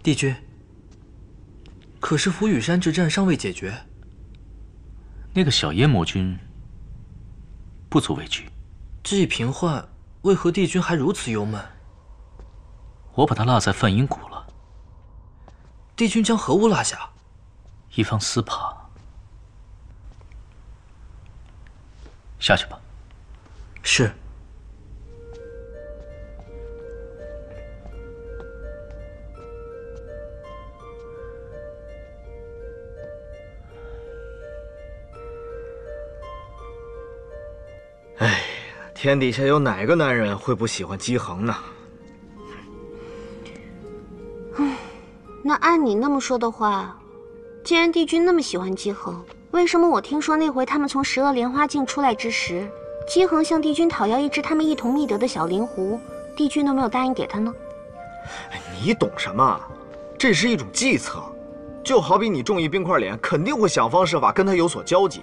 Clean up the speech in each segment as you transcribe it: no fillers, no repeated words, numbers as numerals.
帝君，可是浮羽山之战尚未解决。那个小燕魔君不足为惧。既已平幻，为何帝君还如此忧闷？我把他落在梵音谷了。帝君将何物落下？一方丝帕。下去吧。是。哎，天底下有哪个男人会不喜欢姬恒呢？那按你那么说的话，既然帝君那么喜欢姬恒，为什么我听说那回他们从十恶莲花境出来之时，姬恒向帝君讨要一只他们一同觅得的小灵狐，帝君都没有答应给他呢？你懂什么？这是一种计策，就好比你中意冰块脸，肯定会想方设法跟他有所交集。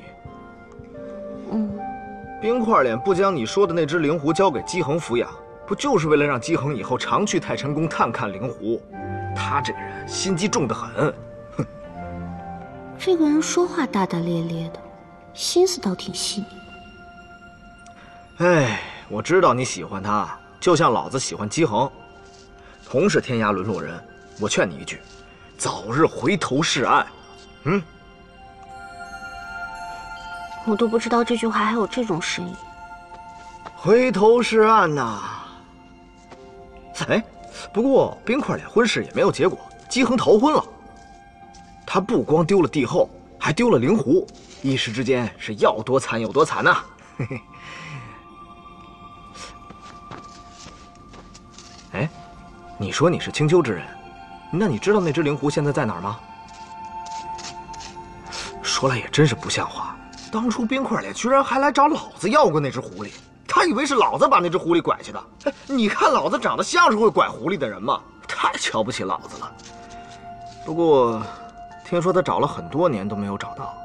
冰块脸不将你说的那只灵狐交给姬恒抚养，不就是为了让姬恒以后常去太晨宫探看灵狐？他这个人心机重得很。哼，这个人说话大大咧咧的，心思倒挺细腻。哎，我知道你喜欢他，就像老子喜欢姬恒。同是天涯沦落人，我劝你一句，早日回头是岸。我都不知道这句话还有这种深意。回头是岸呐。哎，不过冰块脸婚事也没有结果，姬恒逃婚了。他不光丢了帝后，还丢了灵狐，一时之间是要多惨有多惨呐。嘿嘿。哎，你说你是青丘之人，那你知道那只灵狐现在在哪儿吗？说来也真是不像话。当初冰块脸居然还来找老子要过那只狐狸，他以为是老子把那只狐狸拐去的。哎，你看老子长得像是会拐狐狸的人吗？太瞧不起老子了。不过，听说他找了很多年都没有找到。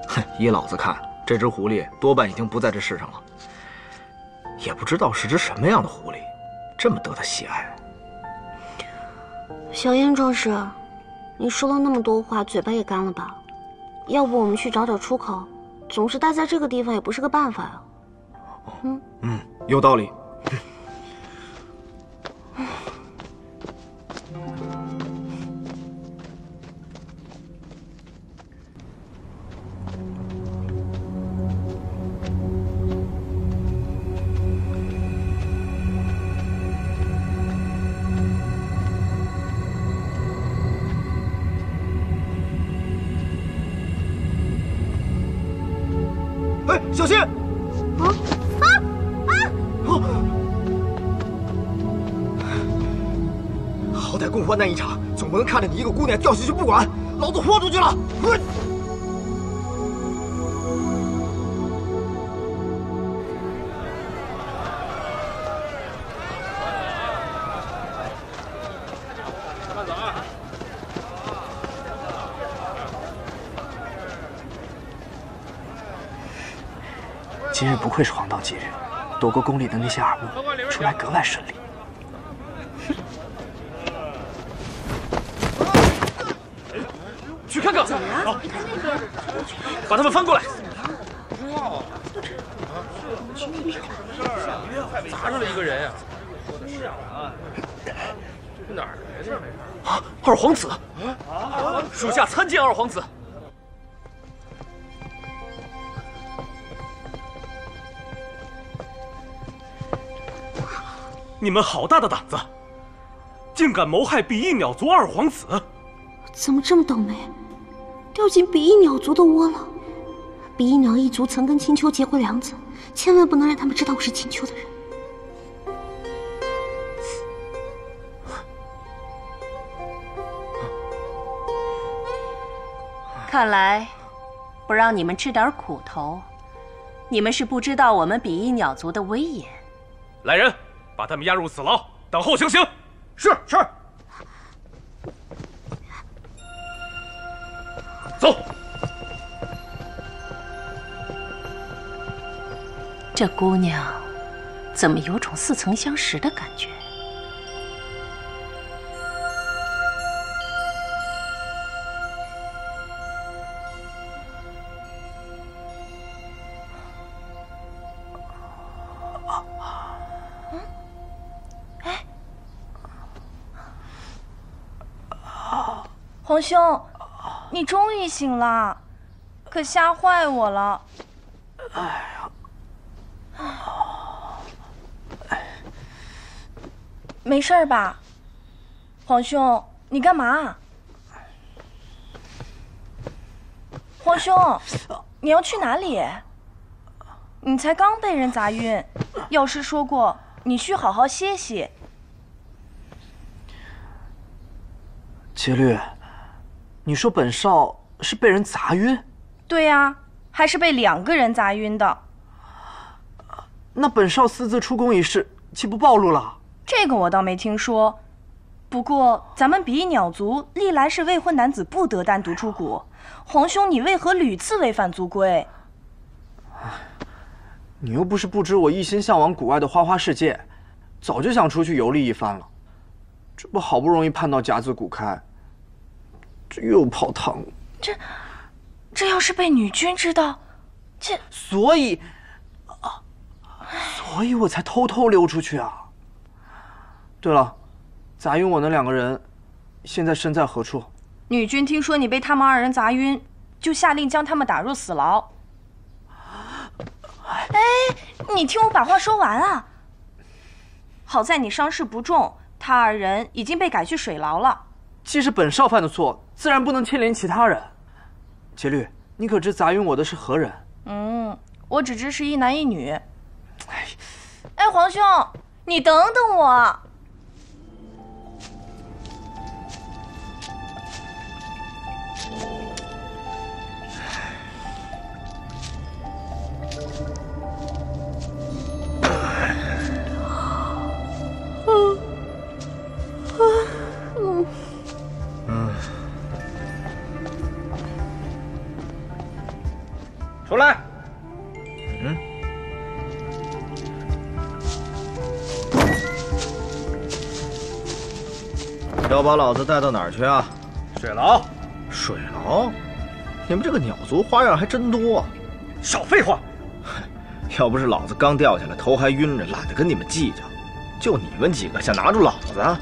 哼，依老子看，这只狐狸多半已经不在这世上了。也不知道是只什么样的狐狸，这么得他喜爱。小燕壮士，你说了那么多话，嘴巴也干了吧？要不我们去找找出口，总是待在这个地方也不是个办法呀。有道理。哎，小心！好歹共患难一场，总不能看着你一个姑娘掉下去不管，老子豁出去了！今日不愧是黄道吉日，夺过宫里的那些耳目，出来格外顺利。去看看，好，把他们翻过来。砸着了一个人呀！说的是啊，哪儿来的？啊，二皇子！属下参见二皇子。你们好大的胆子，竟敢谋害比翼鸟族二皇子！怎么这么倒霉，掉进比翼鸟族的窝了？比翼鸟一族曾跟青丘结过梁子，千万不能让他们知道我是青丘的人。看来，不让你们吃点苦头，你们是不知道我们比翼鸟族的威严。来人，把他们押入死牢，等候行刑。是。走。这姑娘，怎么有种似曾相识的感觉？皇兄，你终于醒了，可吓坏我了。哎呀，没事儿吧？皇兄，你干嘛？皇兄，你要去哪里？你才刚被人砸晕，药师说过你需好好歇息。节律，你说本少是被人砸晕？对呀，还是被2个人砸晕的。那本少私自出宫一事，岂不暴露了？这个我倒没听说。不过咱们比翼鸟族历来是未婚男子不得单独出谷，皇兄你为何屡次违反族规？你又不是不知我一心向往谷外的花花世界，早就想出去游历一番了。这不好不容易盼到甲子谷开，这又泡汤了。这要是被女君知道，所以我才偷偷溜出去啊。对了，砸晕我那2个人，现在身在何处？女君听说你被他们2人砸晕，就下令将他们打入死牢。哎，你听我把话说完啊！好在你伤势不重，他2人已经被改去水牢了。既是本少犯的错，自然不能牵连其他人。节律，你可知砸晕我的是何人？我只知是一男一女。哎，皇兄，你等等我。出来。要把老子带到哪儿去啊？水牢。水牢？你们这个鸟族花样还真多啊！少废话！要不是老子刚掉下来，头还晕着，懒得跟你们计较，就你们几个想拿住老子？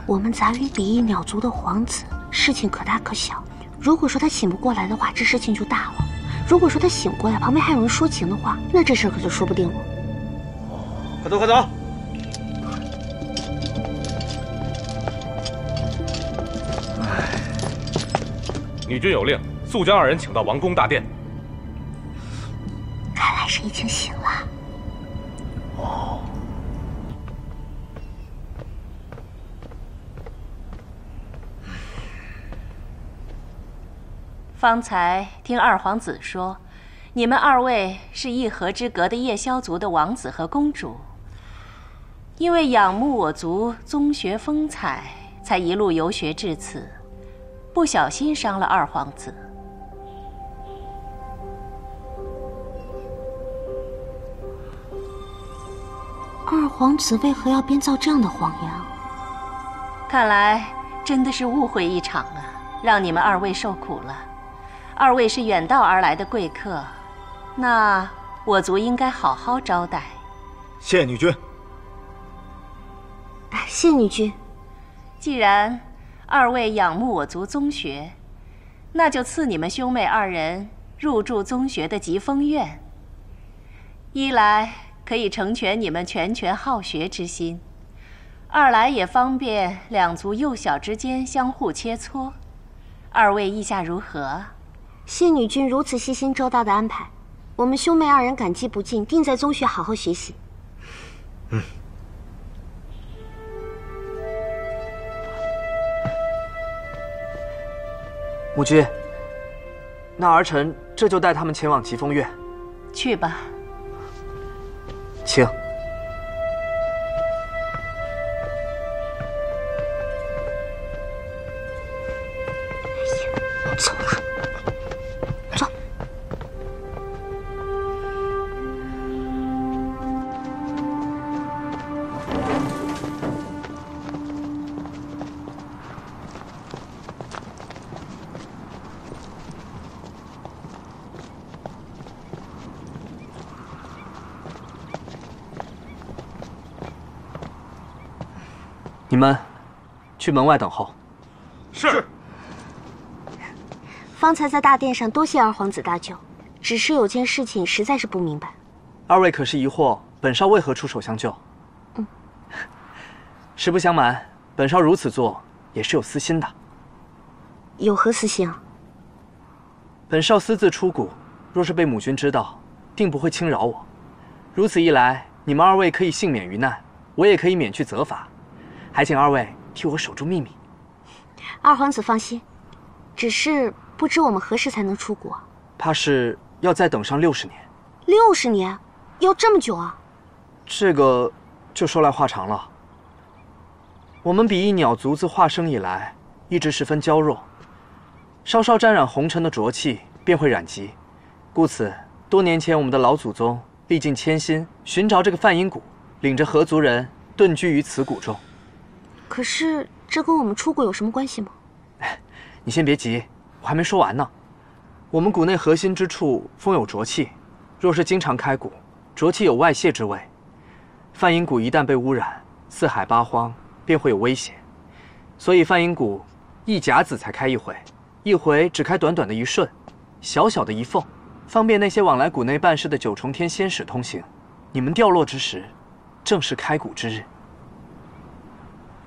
我们砸晕比翼鸟族的皇子，事情可大可小。如果说他醒不过来的话，这事情就大了；如果说他醒过来，旁边还有人说情的话，那这事可就说不定了。快走，快走！女君有令，速将2人请到王宫大殿。看来是已经醒了。方才听2皇子说，你们2位是一河之隔的夜宵族的王子和公主，因为仰慕我族宗学风采，才一路游学至此，不小心伤了2皇子。2皇子为何要编造这样的谎言？看来真的是误会一场啊，让你们2位受苦了。2位是远道而来的贵客，那我族应该好好招待。谢女君。谢女君。既然2位仰慕我族宗学，那就赐你们兄妹2人入住宗学的疾风院。一来可以成全你们拳拳好学之心，2来也方便2族幼小之间相互切磋。2位意下如何？谢女君如此细心周到的安排，我们兄妹2人感激不尽，定在宗学好好学习。母君，那儿臣这就带他们前往疾风院。去吧。请。走吧，走。你们去门外等候。是。方才在大殿上多谢二皇子大救，只是有件事情实在是不明白。二位可是疑惑本少为何出手相救？实不相瞒，本少如此做也是有私心的。有何私心啊？本少私自出谷，若是被母君知道，定不会轻饶我。如此一来，你们二位可以幸免于难，我也可以免去责罚。还请二位替我守住秘密。二皇子放心，只是不知我们何时才能出谷啊？怕是要再等上60年。60年？要这么久啊？这个就说来话长了。我们比翼鸟族自化生以来，一直十分娇弱，稍稍沾染红尘的浊气便会染疾，故此多年前我们的老祖宗历尽千辛，寻找这个梵音谷，领着合族人遁居于此谷中。可是这跟我们出谷有什么关系吗？你先别急，我还没说完呢。我们谷内核心之处风有浊气，若是经常开谷，浊气有外泄之味，梵音谷一旦被污染，四海八荒便会有危险。所以梵音谷一甲子才开一回，一回只开短短的1瞬，小小的一缝，方便那些往来谷内办事的9重天仙使通行。你们掉落之时，正是开谷之日。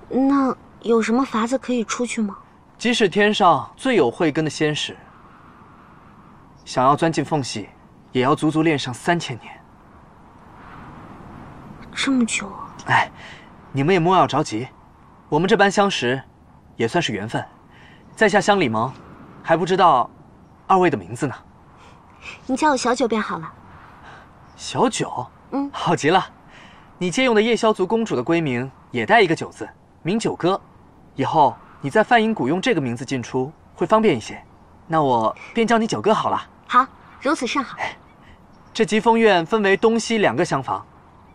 那有什么法子可以出去吗？即使天上最有慧根的仙使，想要钻进缝隙，也要足足练上3000年。这么久啊！哎，你们也莫要着急，我们这般相识，也算是缘分。在下乡里盟，还不知道二位的名字呢。你叫我小九便好了。小九？好极了。你借用的夜宵族公主的闺名也带一个九字，名九歌。以后你在梵音谷用这个名字进出会方便一些。那我便叫你九哥好了。好，如此甚好。这疾风院分为东西2个厢房，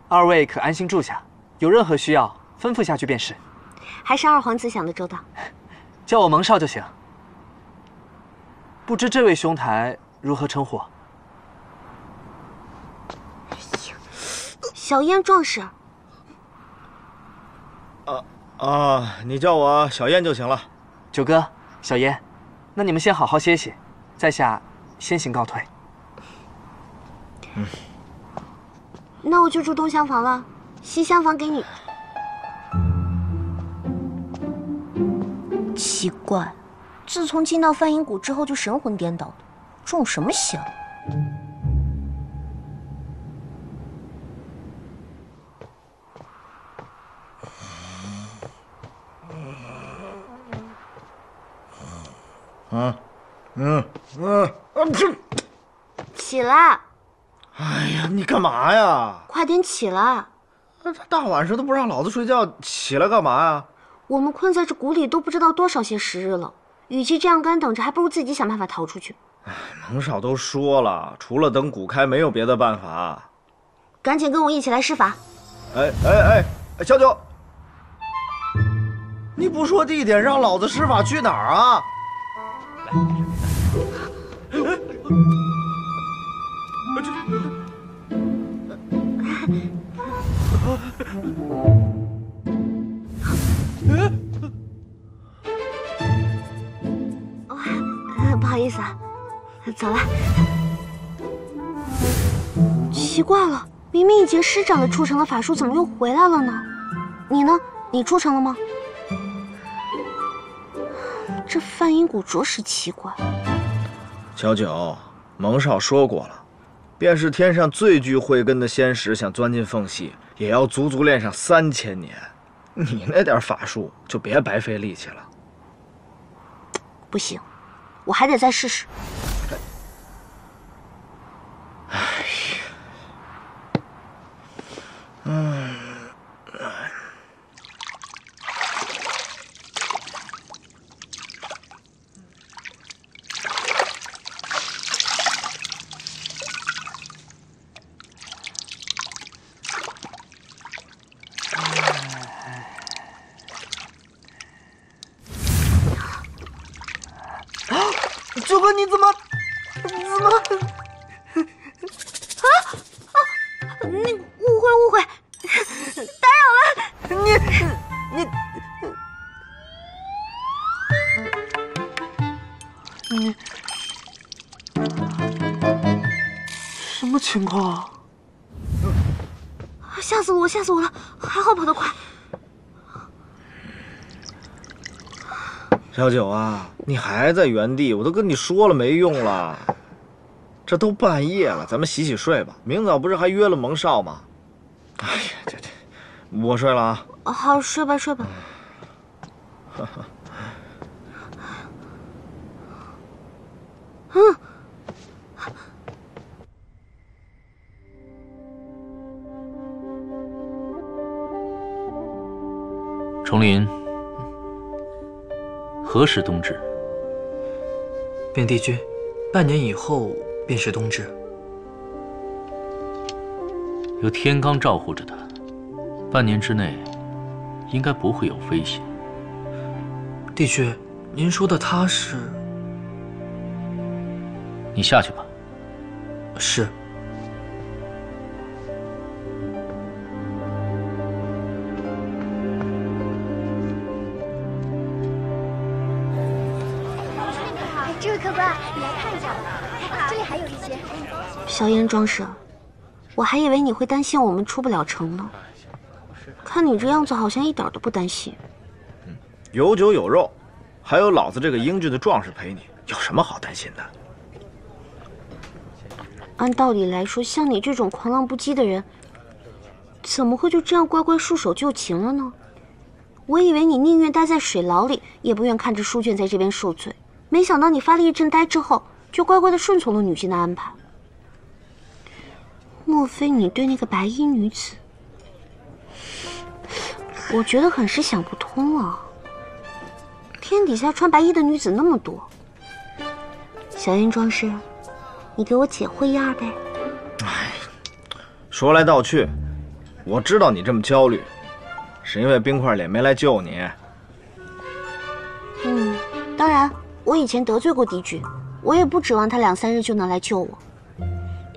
二位可安心住下，有任何需要吩咐下去便是。还是二皇子想得周到。叫我蒙少就行。不知这位兄台如何称呼？小燕壮士。你叫我小燕就行了。九哥，小燕，那你们先好好歇息，在下先行告退。那我就住东厢房了，西厢房给你。奇怪，自从进到梵音谷之后就神魂颠倒的，中什么邪了？起来！哎呀，你干嘛呀？快点起来！大晚上的不让老子睡觉，起来干嘛呀？我们困在这谷里都不知道多少些时日了，与其这样干等着，还不如自己想办法逃出去。蒙少都说了，除了等谷开，没有别的办法。赶紧跟我一起来施法！小九，你不说地点，让老子施法去哪儿啊？不好意思啊，走了。奇怪了，明明已经施展了出城的法术，怎么又回来了呢？你呢？你出城了吗？这梵音谷着实奇怪。小九，蒙少说过了，便是天上最具慧根的仙使想钻进缝隙，也要足足练上3000年。你那点法术就别白费力气了。不行，我还得再试试。九哥，你怎么？你误会，打扰了。情况？吓死我！吓死我了！还好跑得快。小九啊，你还在原地，我都跟你说了没用了。这都半夜了，咱们洗洗睡吧。明早不是还约了蒙少吗？哎呀，这，我睡了啊。好，睡吧睡吧。重林，何时冬至？便帝君，半年以后便是冬至。有天罡照护着他，半年之内应该不会有危险。帝君，您说的他是？你下去吧。是。这位客官，你来看一下吧，这里还有一些。萧炎庄使，我还以为你会担心我们出不了城呢，看你这样子好像一点都不担心。有酒有肉，还有老子这个英俊的壮士陪你，有什么好担心的？按道理来说，像你这种狂浪不羁的人，怎么会就这样乖乖束手就擒了呢？我以为你宁愿待在水牢里，也不愿看着书卷在这边受罪。没想到你发了一阵呆之后，就乖乖的顺从了女君的安排。莫非你对那个白衣女子？我觉得很是想不通啊。天底下穿白衣的女子那么多，小燕庄师，你给我解惑一二呗。哎，说来道去，我知道你这么焦虑，是因为冰块脸没来救你。当然。我以前得罪过帝君，我也不指望他2、3日就能来救我。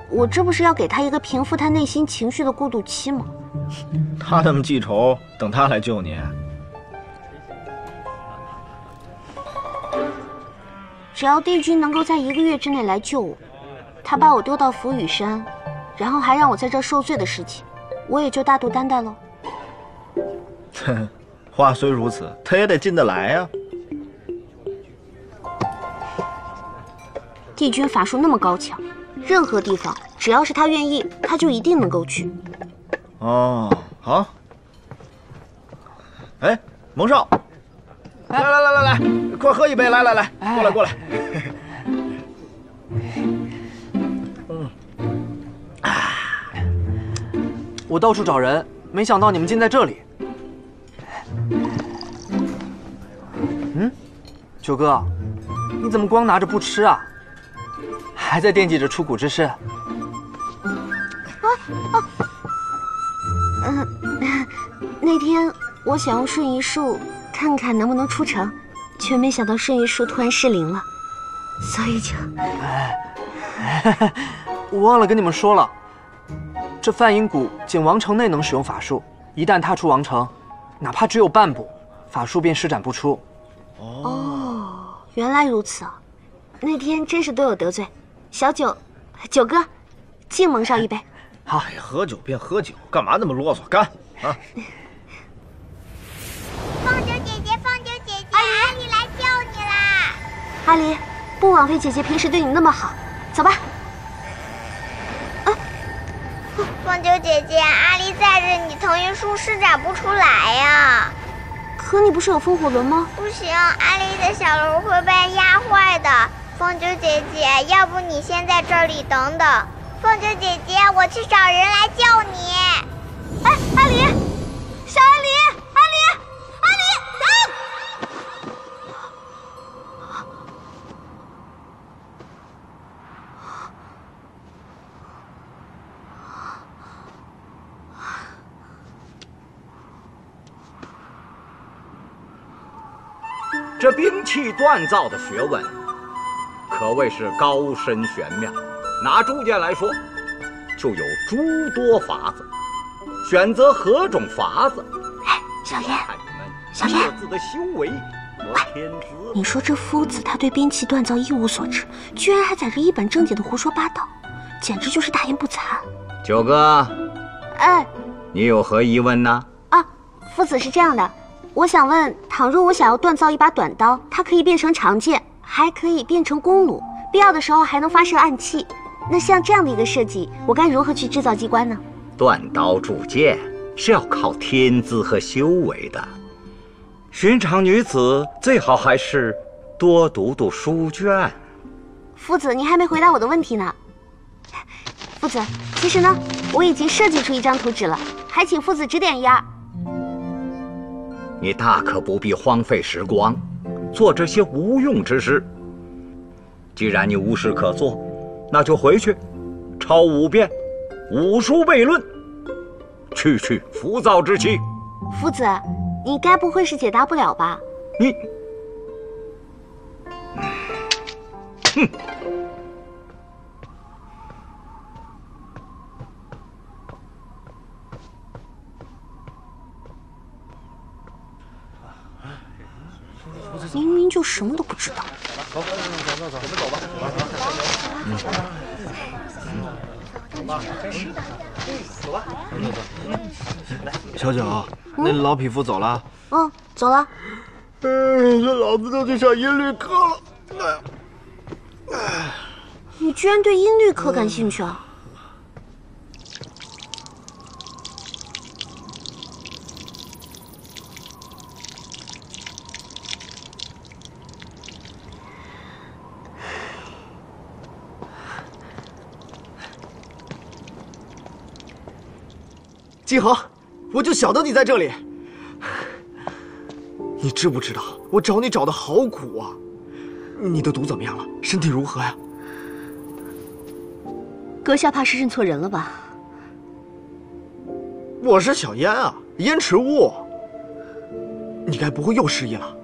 我这不是要给他一个平复他内心情绪的过渡期吗？他那么记仇，等他来救你？只要帝君能够在1个月之内来救我，他把我丢到浮羽山，然后还让我在这儿受罪的事情，我也就大度担待了。哼，话虽如此，他也得进得来呀。帝君法术那么高强，任何地方只要是他愿意，他就一定能够去。哦，好。哎，蒙少，来，快喝一杯！来，过来。我到处找人，没想到你们竟在这里。九哥，你怎么光拿着不吃啊？还在惦记着出谷之事？那天我想用瞬移术看看能不能出城，却没想到瞬移术突然失灵了，所以就……我忘了跟你们说了，这梵音谷仅王城内能使用法术，一旦踏出王城，哪怕只有半步，法术便施展不出。哦，原来如此啊！那天真是都有得罪。小九，九哥，敬蒙少一杯。好，喝酒便喝酒，干嘛那么啰嗦？干啊！凤九姐姐，阿离来救你啦！阿离，不枉费姐姐平时对你那么好，走吧。凤九姐姐，阿离在这，你腾云术施展不出来呀。可你不是有风火轮吗？不行，阿离的小轮会被压坏的。凤九姐姐，要不你先在这里等等。凤九姐姐，我去找人来救你。哎，阿离，小阿离，阿离，这兵器锻造的学问可谓是高深玄妙。拿铸剑来说，就有诸多法子，选择何种法子，小燕，看你们各自的修为和天资。你说这夫子他对兵器锻造一无所知，居然还在这一本正经的胡说八道，简直就是大言不惭。九哥，哎，你有何疑问呢？啊，夫子是这样的，我想问，倘若我想要锻造一把短刀，它可以变成长剑，还可以变成弓弩，必要的时候还能发射暗器。那像这样的一个设计，我该如何去制造机关呢？锻刀铸剑是要靠天资和修为的，寻常女子最好还是多读读书卷。夫子，你还没回答我的问题呢。夫子，其实呢，我已经设计出一张图纸了，还请夫子指点一二。你大可不必荒废时光，做这些无用之事。既然你无事可做，那就回去抄5遍武书悖论，去去浮躁之气。夫子，你该不会是解答不了吧？你，哼！明明就什么都不知道。走，我们走吧。走吧。小九，那老匹夫走了？嗯，走了。这老子就去上音律课了。你居然对音律课感兴趣啊？姬恒，我就晓得你在这里。你知不知道我找你找的好苦啊？你的毒怎么样了？身体如何呀？阁下怕是认错人了吧？我是小燕啊，燕池雾。你该不会又失忆了？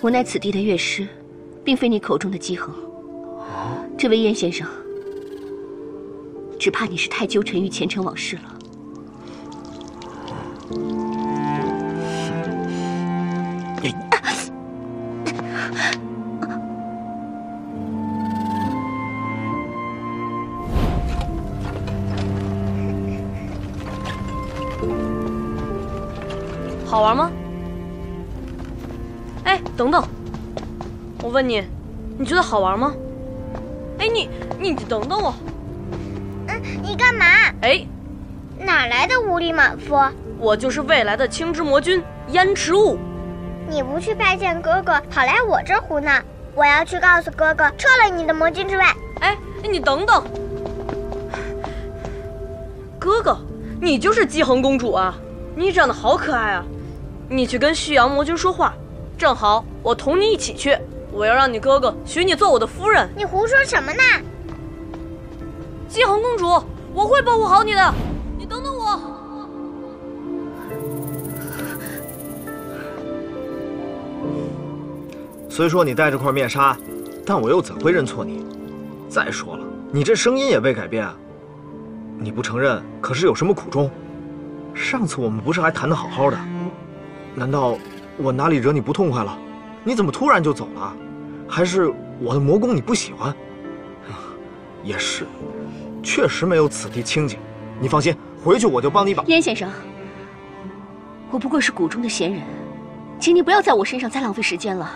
我乃此地的乐师，并非你口中的姬恒。这位燕先生，只怕你是太纠缠于前尘往事了。好玩吗？哎，等等，我问你，你觉得好玩吗？哎，你等等我。你干嘛？哎，哪来的无礼莽夫？我就是未来的青之魔君燕池雾。你不去拜见哥哥，跑来我这胡闹，我要去告诉哥哥，撤了你的魔君之位。哎，你等等，哥哥，你就是姬恒公主啊！你长得好可爱啊！你去跟旭阳魔君说话，正好我同你一起去。我要让你哥哥许你做我的夫人。你胡说什么呢？姬恒公主，我会保护好你的，你等等我。虽说你戴着块面纱，但我又怎会认错你？再说了，你这声音也未改变啊！你不承认，可是有什么苦衷？上次我们不是还谈得好好的？难道我哪里惹你不痛快了？你怎么突然就走了？还是我的魔功你不喜欢？也是，确实没有此地清静。你放心，回去我就帮你把。燕先生，我不过是谷中的闲人，请你不要在我身上再浪费时间了。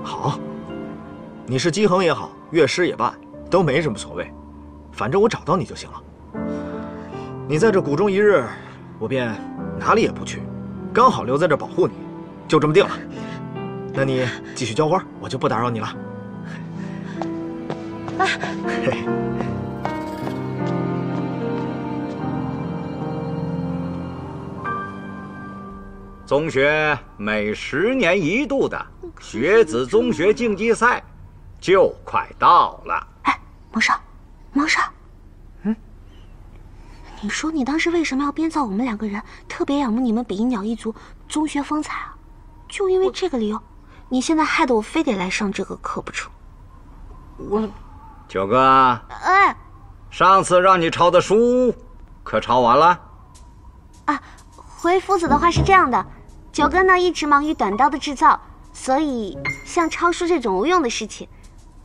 好，你是姬恒也好，乐师也罢，都没什么所谓，反正我找到你就行了。你在这谷中一日，我便哪里也不去，刚好留在这保护你，就这么定了。那你继续浇花，我就不打扰你了。啊，嘿嘿。宗学每10年1度的学子宗学竞技赛就快到了。哎，毛少，你说你当时为什么要编造我们2个人特别仰慕你们比翼鸟一族宗学风采啊？就因为这个理由，你现在害得我非得来上这个课不成？九哥，哎，上次让你抄的书可抄完了？啊，回夫子的话是这样的，九哥呢一直忙于短刀的制造，所以像抄书这种无用的事情，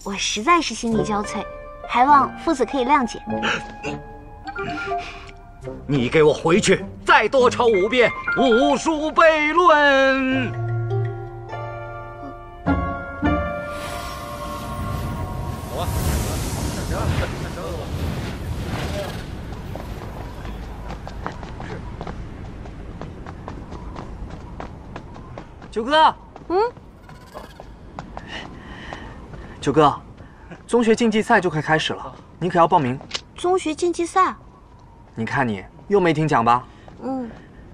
我实在是心力交瘁，还望夫子可以谅解。你给我回去，再多抄5遍武术悖论。走啊！九哥，九哥，中学竞技赛就快开始了，你可要报名？中学竞技赛？你看你又没听讲吧？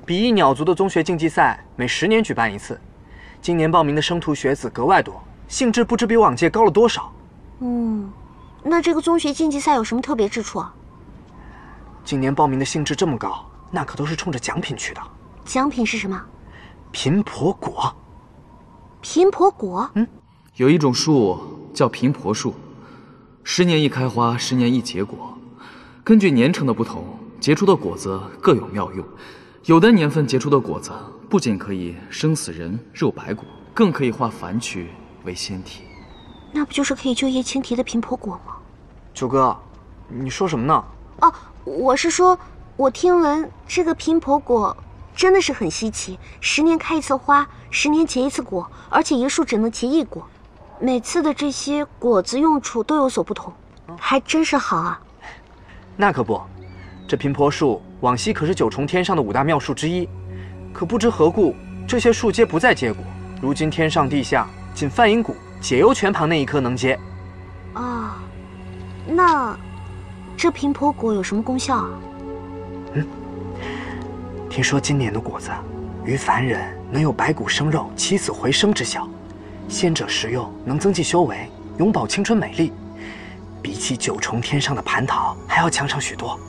比翼鸟族的中学竞技赛每10年举办一次，今年报名的生徒学子格外多，兴致不知比往届高了多少。那这个中学竞技赛有什么特别之处啊？今年报名的兴致这么高，那可都是冲着奖品去的。奖品是什么？频婆果。频婆果？有一种树叫频婆树，10年一开花，10年一结果。根据年成的不同，结出的果子各有妙用。有的年份结出的果子，不仅可以生死人、肉白骨，更可以化凡躯为仙体。那不就是可以救叶青提的频婆果吗？九哥，你说什么呢？哦，我是说，我听闻这个频婆果真的是很稀奇，10年开一次花，10年结一次果，而且一树只能结1果，每次的这些果子用处都有所不同，还真是好啊。那可不，这频婆树往昔可是9重天上的5大妙树之一，可不知何故，这些树皆不再结果。如今天上地下，仅梵音谷解忧泉旁那一棵能结。那这频婆果有什么功效啊？听说今年的果子，于凡人能有白骨生肉、起死回生之效，仙者食用能增进修为，永葆青春美丽，比起9重天上的蟠桃还要强上许多。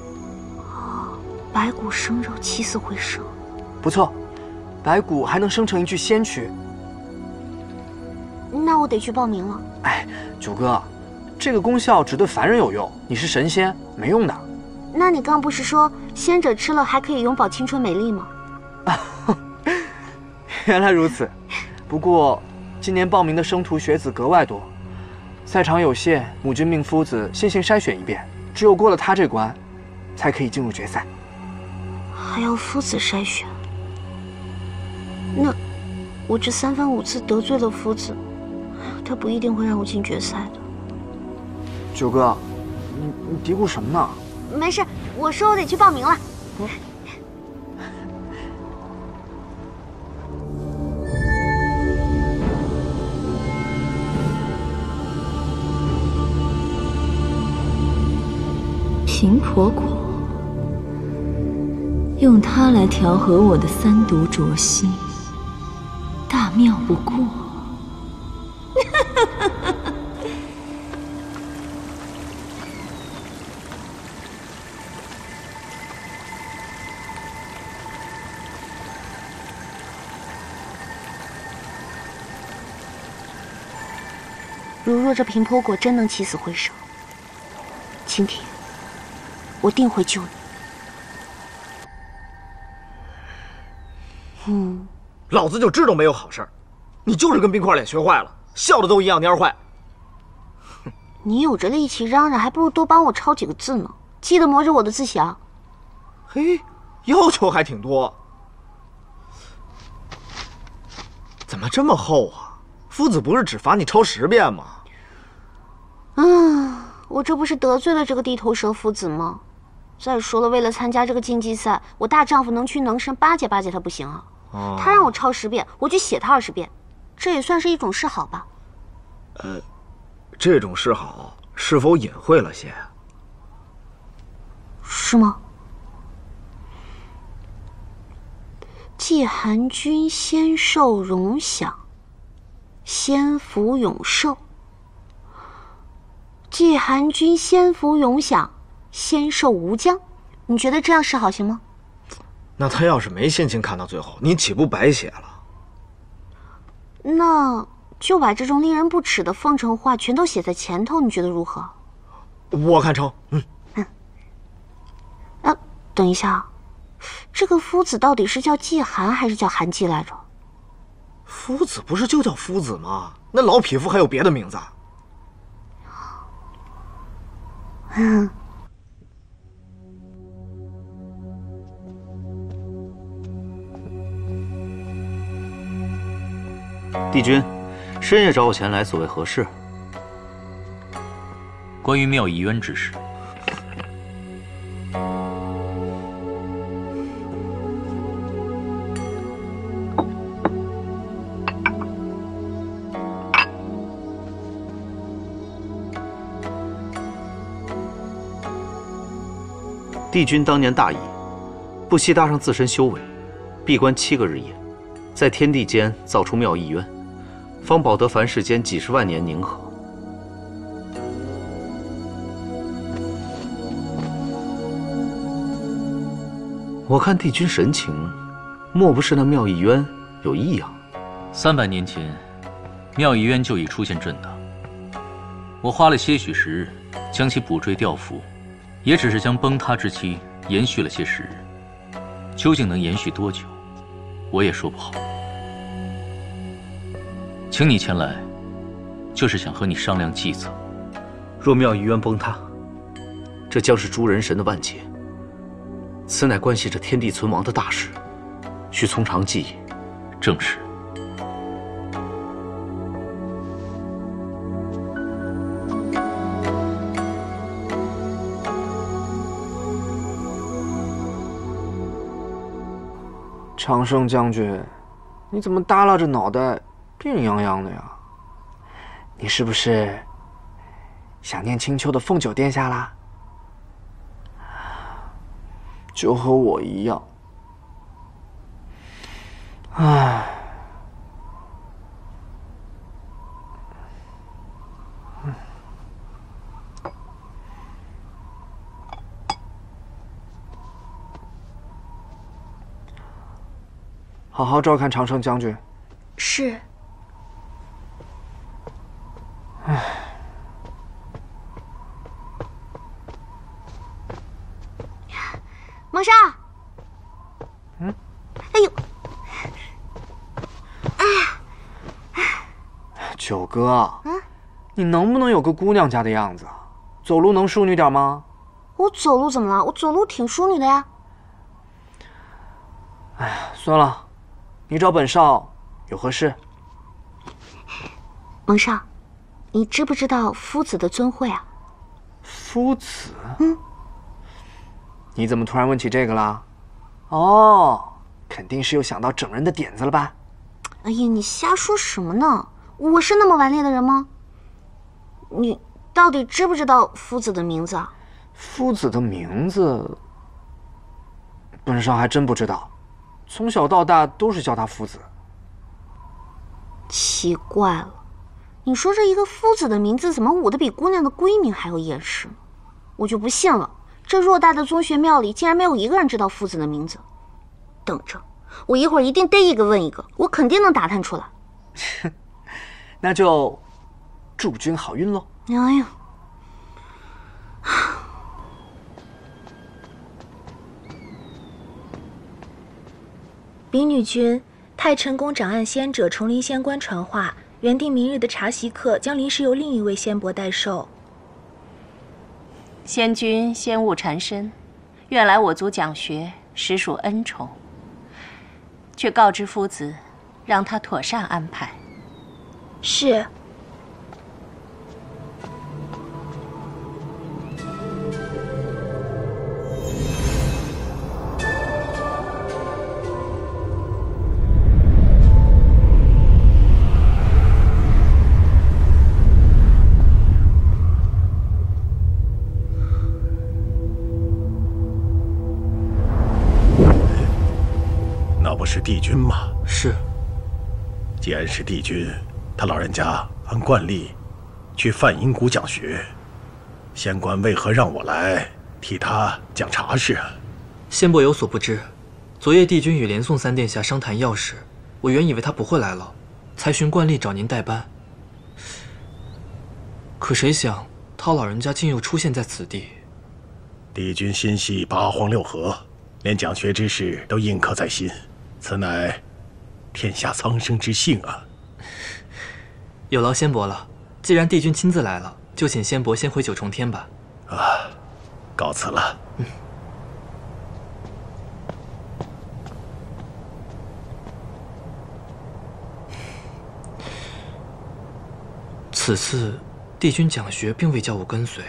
白骨生肉，起死回生，不错，白骨还能生成一具仙躯。那我得去报名了。哎，九哥，这个功效只对凡人有用，你是神仙，没用的。那你刚不是说仙者吃了还可以永葆青春美丽吗？原来如此。不过今年报名的生徒学子格外多，赛场有限，母君命夫子先行筛选一遍，只有过了他这关，才可以进入决赛。还要夫子筛选？那我这3番5次得罪了夫子，他不一定会让我进决赛的。九哥，你嘀咕什么呢？没事，我说我得去报名了。频婆果，用它来调和我的3毒浊心，大妙不过。如若这频婆果真能起死回生，青提，我定会救你。老子就知道没有好事儿，你就是跟冰块脸学坏了，笑的都一样蔫坏。你有这力气嚷嚷，还不如多帮我抄几个字呢，记得磨着我的字响。嘿，要求还挺多。怎么这么厚啊？夫子不是只罚你抄10遍吗？我这不是得罪了这个地头蛇夫子吗？再说了，为了参加这个竞技赛，我大丈夫能屈能伸，巴结巴结他不行啊。他让我抄10遍，我就写他20遍，这也算是一种示好吧。这种示好是否隐晦了些？是吗？季寒君仙寿荣享，仙福永寿。季寒君仙福永享，仙寿无疆。你觉得这样示好行吗？那他要是没心情看到最后，你岂不白写了？那就把这种令人不齿的奉承话全都写在前头，你觉得如何？我看成。等一下，这个夫子到底是叫季寒还是叫寒季来着？夫子不是就叫夫子吗？那老匹夫还有别的名字？帝君，深夜找我前来，所谓何事？关于妙义渊之事。帝君当年大义，不惜搭上自身修为，闭关7个日夜，在天地间造出妙义渊，方保得凡世间几十万年宁和。我看帝君神情，莫不是那妙义渊有异样？300年前，妙义渊就已出现震荡，我花了些许时日将其捕追调伏。也只是将崩塌之期延续了些时日，究竟能延续多久，我也说不好。请你前来，就是想和你商量计策。若妙义渊崩塌，这将是诸人神的万劫。此乃关系着天地存亡的大事，需从长计议。正是。长生将军，你怎么耷拉着脑袋，病殃殃的呀？你是不是想念青丘的凤九殿下啦？就和我一样。唉。好好照看长生将军。是。唉。蒙少。嗯。哎呦。哎呀。九哥，你能不能有个姑娘家的样子？走路能淑女点吗？我走路怎么了？我走路挺淑女的呀。哎呀，算了。你找本少有何事？蒙少，你知不知道夫子的尊讳啊？夫子？你怎么突然问起这个啦？哦，肯定是又想到整人的点子了吧？哎呀，你瞎说什么呢？我是那么顽劣的人吗？你到底知不知道夫子的名字啊？夫子的名字，本少还真不知道。从小到大都是叫他夫子。奇怪了，你说这一个夫子的名字怎么忤得比姑娘的闺名还要严实呢？我就不信了，这偌大的宗学庙里竟然没有一个人知道夫子的名字。等着，我一会儿一定逮一个问一个，我肯定能打探出来。那就祝君好运喽。哎呀。禀女君，太晨宫掌案仙者重林仙官传话，原定明日的茶席课将临时由另一位仙伯代受。仙君仙物缠身，愿来我族讲学，实属恩宠。却告知夫子，让他妥善安排。是。不是帝君吗？是。既然是帝君，他老人家按惯例去梵音谷讲学，仙官为何让我来替他讲茶事啊？仙伯有所不知，昨夜帝君与连宋三殿下商谈要事，我原以为他不会来了，才循惯例找您代班。可谁想，他老人家竟又出现在此地。帝君心系八荒六合，连讲学之事都印刻在心。此乃天下苍生之幸啊！有劳仙伯了。既然帝君亲自来了，就请仙伯先回九重天吧。告辞了。此次帝君讲学并未叫我跟随，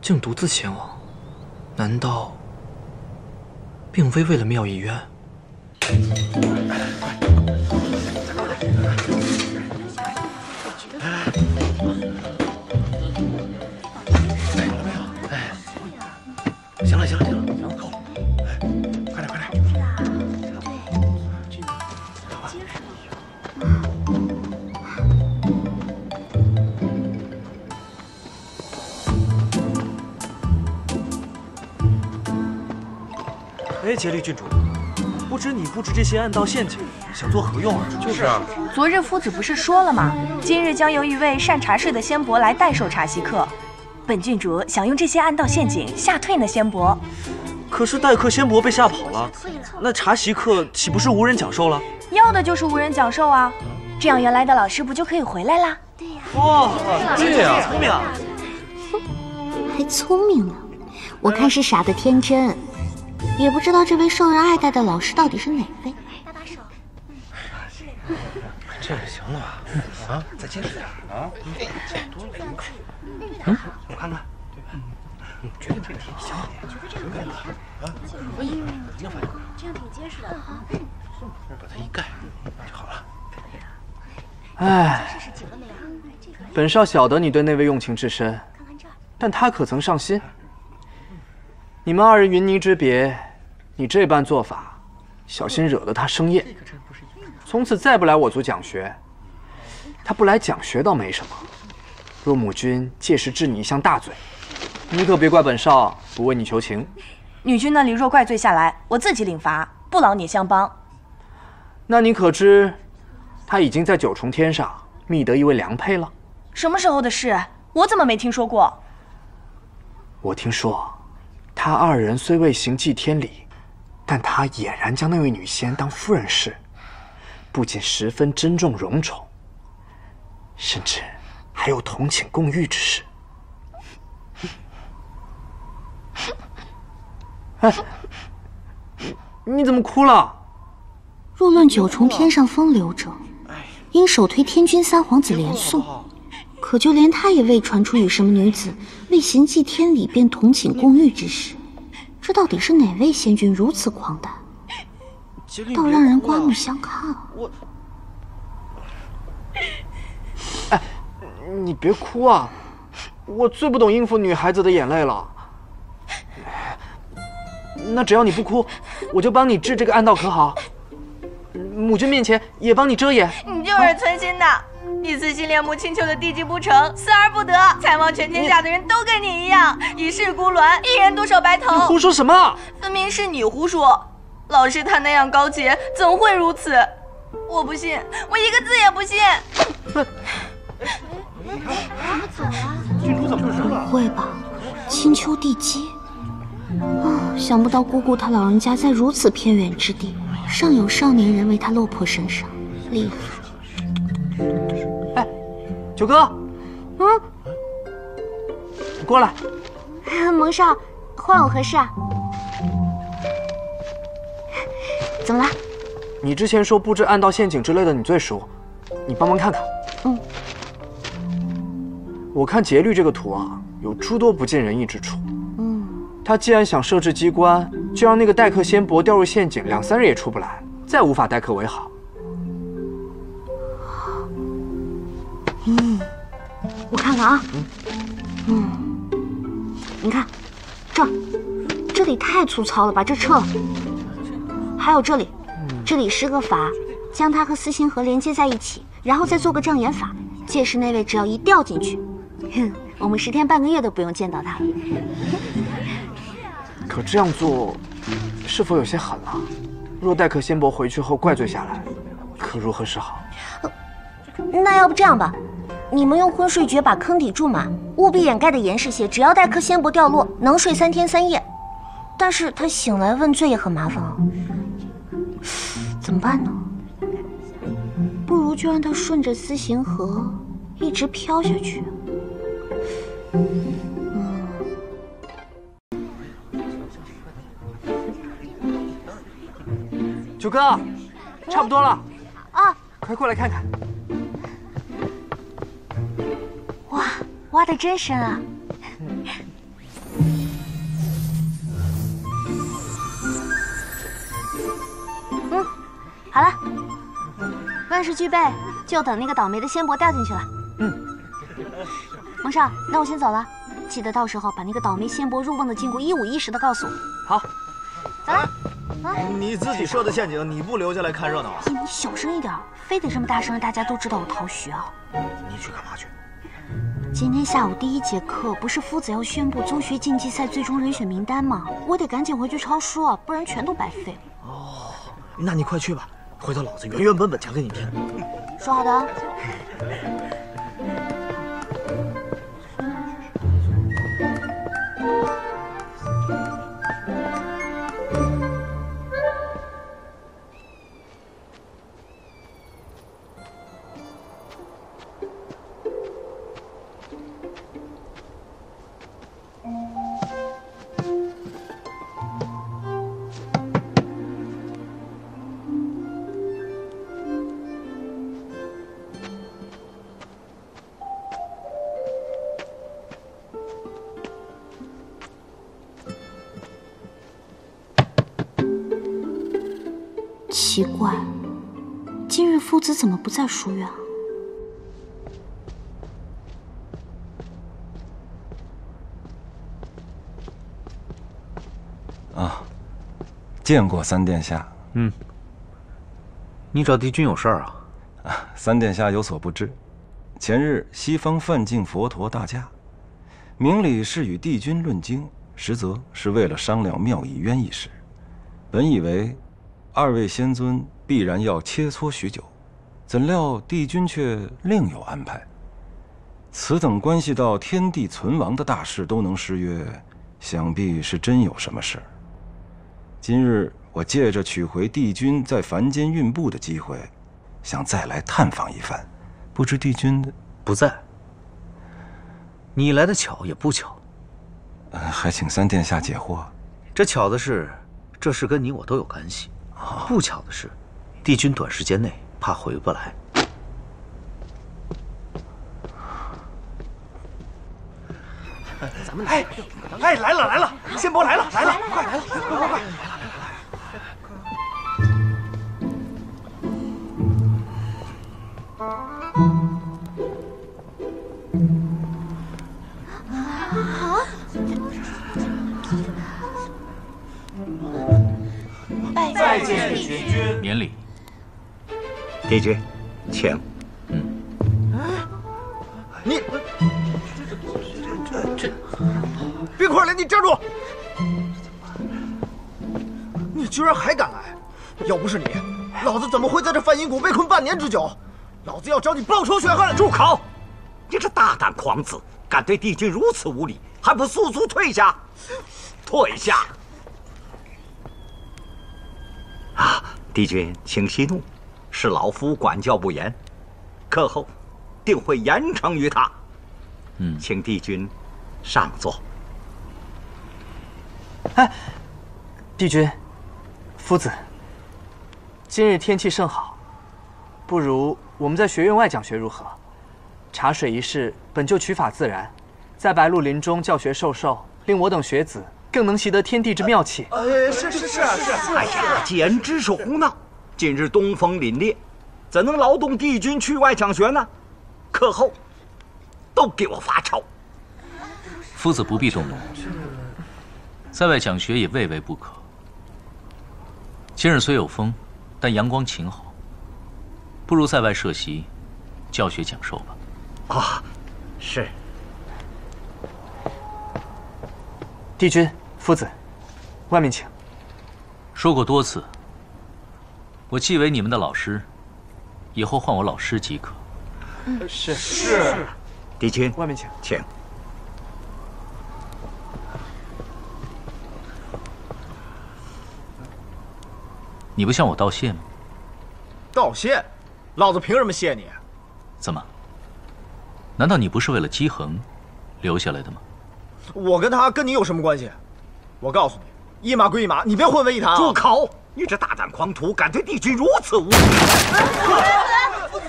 竟独自前往，难道并非为了妙艺渊？行了，够了，快点！哎，杰利郡主，不知你布置这些暗道陷阱，想做何用啊？就是啊，昨日夫子不是说了吗？今日将由一位善茶事的仙伯来代授茶席课。本郡主想用这些暗道陷阱吓退那仙伯。可是待客仙伯被吓跑了，那茶席课岂不是无人讲授了？要的就是无人讲授啊！这样原来的老师不就可以回来啦？对呀。哇，这样聪明啊！还聪明呢，我看是傻的天真。也不知道这位受人爱戴的老师到底是哪位。这个行了吧？啊，再坚持点啊！多了一块。我看看，对吧？绝对没问题，小点，绝对这样可以了啊！可以，这样挺结实的啊。把它一盖就好了。哎，本少晓得你对那位用情至深，但他可曾上心？你们二人云泥之别，你这般做法，小心惹得他生厌。从此再不来我族讲学。他不来讲学倒没什么，若母君届时治你一项大罪，你可别怪本少不为你求情。女君那里若怪罪下来，我自己领罚，不劳你相帮。那你可知，他已经在九重天上觅得一位良配了？什么时候的事？我怎么没听说过？我听说，他二人虽未行祭天礼，但他俨然将那位女仙当夫人视，不仅十分珍重荣宠，甚至还有同寝共浴之事。哎，你怎么哭了？若论九重天上风流者，应首推天君三皇子连宋。可就连他也未传出与什么女子为行祭天礼便同寝共浴之事。这到底是哪位仙君如此狂胆，倒让人刮目相看啊！哎，你别哭啊！我最不懂应付女孩子的眼泪了。那只要你不哭，我就帮你治这个暗道，可好？母君面前也帮你遮掩。你就是存心的，你私心恋慕青丘的地基不成，死而不得，才望全天下的人都跟你一样，一世孤鸾，一人独守白头。你胡说什么？分明是你胡说。老师他那样高洁，怎会如此？我不信，我一个字也不信。郡主怎么说了？不会吧，青丘地基？想不到姑姑她老人家在如此偏远之地，尚有少年人为她落魄身上，厉害。哎，九哥，你过来。蒙少，唤我何事啊？怎么了？你之前说布置暗道陷阱之类的，你最熟，你帮忙看看。我看节律这个图啊，有诸多不尽人意之处。他既然想设置机关，就让那个待客仙伯掉入陷阱，2、3日也出不来，再无法待客为好。我看看啊。你看，这里太粗糙了，把这撤了。还有这里，这里施个法，将它和司星河连接在一起，然后再做个障眼法。届时那位只要一掉进去，我们10天半个月都不用见到他了。可这样做，是否有些狠了？若待客仙伯回去后怪罪下来，可如何是好？那要不这样吧，你们用昏睡诀把坑底注满，务必掩盖的严实些。只要待客仙伯掉落，能睡3天3夜。但是他醒来问罪也很麻烦啊，怎么办呢？不如就让他顺着思行河一直飘下去。九哥，差不多了啊！快过来看看。哇，挖得真深啊！好了，万事俱备，就等那个倒霉的仙帛掉进去了。蒙少，那我先走了，记得到时候把那个倒霉仙帛入瓮的经过一五一十的告诉我。好，走了。你自己设的陷阱，你不留下来看热闹啊？你小声一点，非得这么大声让大家都知道我逃学啊？你去干嘛去？今天下午第1节课不是夫子要宣布宗学竞技赛最终人选名单吗？我得赶紧回去抄书，不然全都白费了。哦，那你快去吧，回头老子原原本本讲给你听。说好的啊。奇怪，今日夫子怎么不在书院啊？啊，见过三殿下。你找帝君有事儿啊？三殿下有所不知，前日西方梵净佛陀大驾，明里是与帝君论经，实则是为了商量妙义渊一事。本以为二位仙尊必然要切磋许久，怎料帝君却另有安排。此等关系到天地存亡的大事都能失约，想必是真有什么事。今日我借着取回帝君在凡间运布的机会，想再来探访一番，不知帝君不在。你来的巧也不巧。还请三殿下解惑。这巧的是，这事跟你我都有干系。不巧的是，帝君短时间内怕回不来。咱们来了，仙帛来了，快来了，快！再见，玄君。免礼。帝君，请。你冰块莲，你站住！你居然还敢来！要不是你，老子怎么会在这梵音谷被困半年之久？老子要找你报仇雪恨！住口！你这大胆狂子，敢对帝君如此无礼，还不速速退下！退下！啊，帝君请息怒，是老夫管教不严，课后定会严惩于他。请帝君上座。哎，帝君，夫子，今日天气甚好，不如我们在学院外讲学如何？茶水一事本就取法自然，在白鹿林中教学授受，令我等学子更能习得天地之妙气。是。哎呀，简直是胡闹！今日东风凛冽，怎能劳动帝君去外讲学呢？课后都给我罚抄。夫子不必动怒，在外讲学也未为不可。今日虽有风，但阳光晴好，不如在外设席，教学讲授吧。啊，是。帝君、夫子，外面请。说过多次，我既为你们的老师，以后唤我老师即可。是。帝君，外面请。请。你不向我道谢吗？道谢？老子凭什么谢你？怎么？难道你不是为了姬恒留下来的吗？我跟他跟你有什么关系？我告诉你，一码归一码，你别混为一谈啊！住口！你这大胆狂徒，敢对帝君如此无礼！夫子，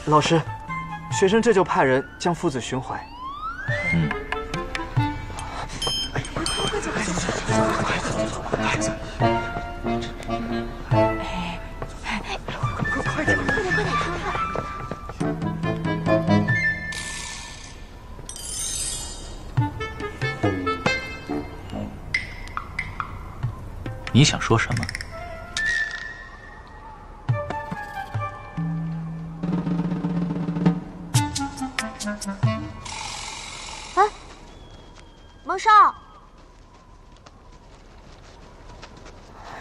老师，学生这就派人将夫子寻回。快点！你想说什么？哎，蒙少，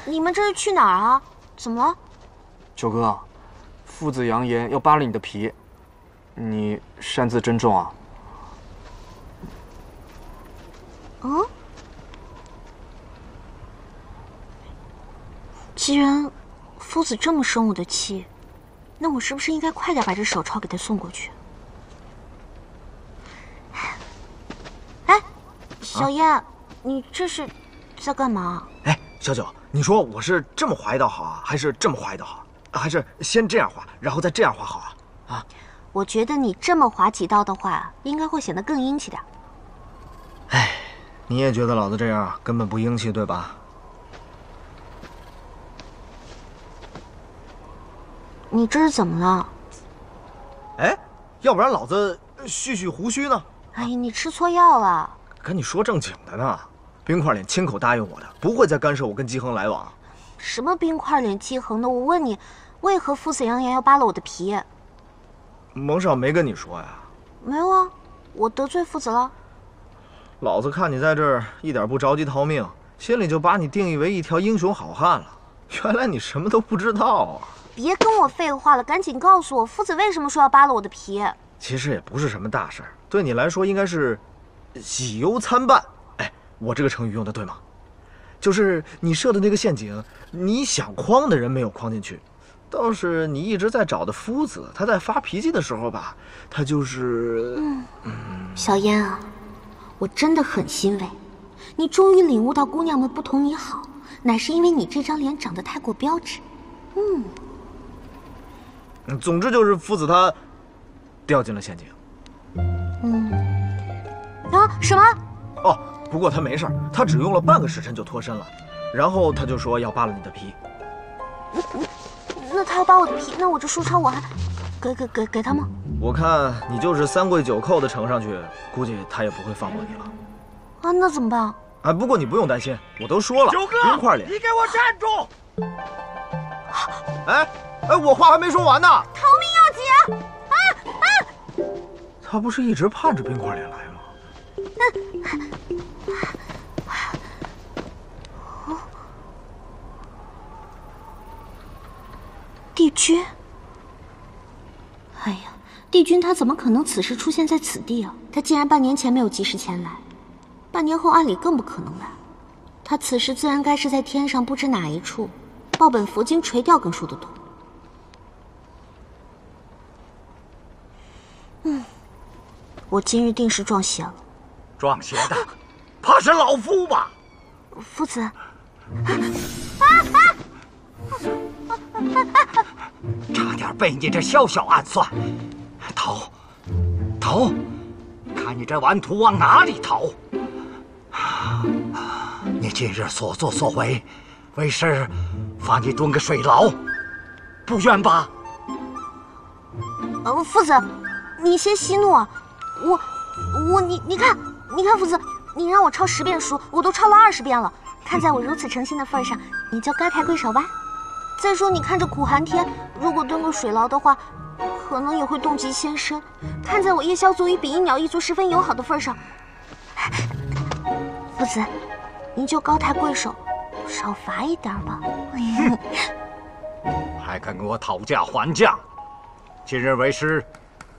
你们这是去哪儿啊？怎么了？九哥，父子扬言要扒了你的皮，你擅自珍重啊？嗯？既然夫子这么生我的气，那我是不是应该快点把这手抄给他送过去？哎，小燕，你这是在干嘛？哎，小九，你说我是这么划一道好啊，还是这么划一道好？还是先这样划，然后再这样划好啊？啊？我觉得你这么划几道的话，应该会显得更英气点。哎，你也觉得老子这样根本不英气，对吧？你这是怎么了？哎，要不然老子蓄蓄胡须呢？哎呀，你吃错药了。跟你说正经的呢，冰块脸亲口答应我的，不会再干涉我跟姬恒来往。什么冰块脸姬恒的？我问你，为何父子扬言要扒了我的皮？蒙少没跟你说呀？没有啊，我得罪父子了。老子看你在这儿一点不着急逃命，心里就把你定义为一条英雄好汉了。原来你什么都不知道啊！别跟我废话了，赶紧告诉我，父子为什么说要扒了我的皮？其实也不是什么大事儿，对你来说应该是喜忧参半。哎，我这个成语用的对吗？就是你设的那个陷阱，你想诓的人没有诓进去，倒是你一直在找的夫子，他在发脾气的时候吧，他就是……小燕啊，我真的很欣慰，你终于领悟到姑娘们不图你好，乃是因为你这张脸长得太过标致。总之就是夫子他掉进了陷阱。什么？哦，不过他没事儿，他只用了半个时辰就脱身了，然后他就说要扒了你的皮。那他要扒我的皮，那我这书抄我还给他吗？我看你就是3跪9叩的呈上去，估计他也不会放过你了。啊，那怎么办？啊，不过你不用担心，我都说了，九哥，冰块脸，你给我站住！哎，我话还没说完呢。逃命要紧！他不是一直盼着冰块脸来吗？帝君。哎呀，帝君他怎么可能此时出现在此地啊？他既然半年前没有及时前来，半年后按理更不可能来。他此时自然该是在天上不知哪一处，抱本佛经垂钓更说得通。我今日定是撞邪了。撞邪的，怕是老夫吧？夫子。差点被你这小小暗算。逃，看你这顽徒往哪里逃！你今日所作所为，为师罚你蹲个水牢，不冤吧？夫子，你先息怒啊！你看，夫子，你让我抄10遍书，我都抄了20遍了。看在我如此诚心的份上，你就高抬贵手吧。再说，你看这苦寒天，如果蹲个水牢的话，可能也会冻极先身。看在我夜宵族与比翼鸟一族十分友好的份上，夫子，您就高抬贵手，少罚一点吧。还敢跟我讨价还价？今日为师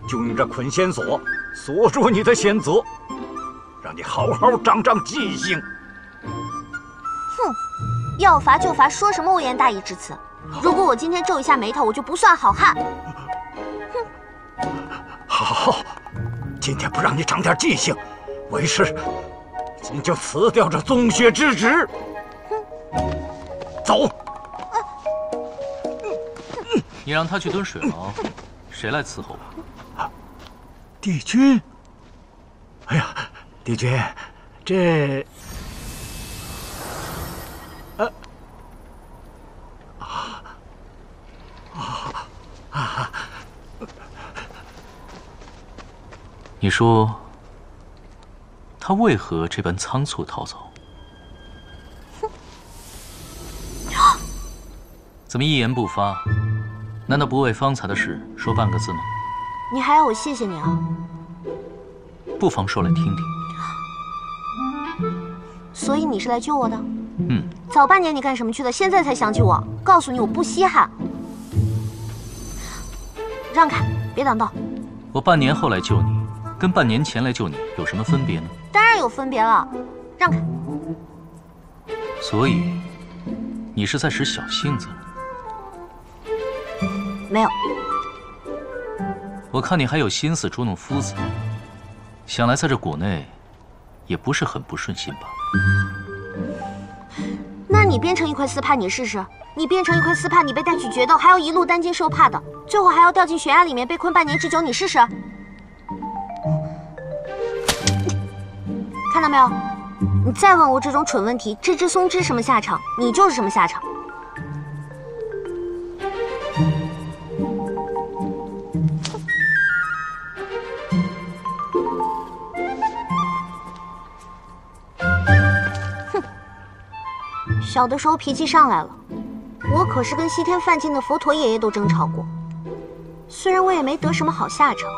就用这捆仙锁锁住你的仙泽，让你好好长长记性。哼，要罚就罚，说什么微言大义之词？如果我今天皱一下眉头，我就不算好汉。好，今天不让你长点记性，为师你就辞掉这宗学之职。走。你让他去蹲水牢，谁来伺候我？帝君。哎呀，帝君，这……你说，他为何这般仓促逃走？怎么一言不发？难道不为方才的事说半个字吗？你还要我谢谢你啊？不妨说来听听。所以你是来救我的？嗯。早半年你干什么去了？现在才想起我？告诉你，我不稀罕。让开，别挡道。我半年后来救你，跟半年前来救你有什么分别呢？当然有分别了。让开。所以，你是在使小性子？没有。我看你还有心思捉弄夫子，想来在这谷内，也不是很不顺心吧？那你变成一块丝帕，你试试。你变成一块丝帕，你被带去决斗，还要一路担惊受怕的，最后还要掉进悬崖里面被困半年之久，你试试。看到没有？你再问我这种蠢问题，这只松枝什么下场，你就是什么下场。小的时候脾气上来了，我可是跟西天梵境的佛陀爷爷都争吵过。虽然我也没得什么好下场，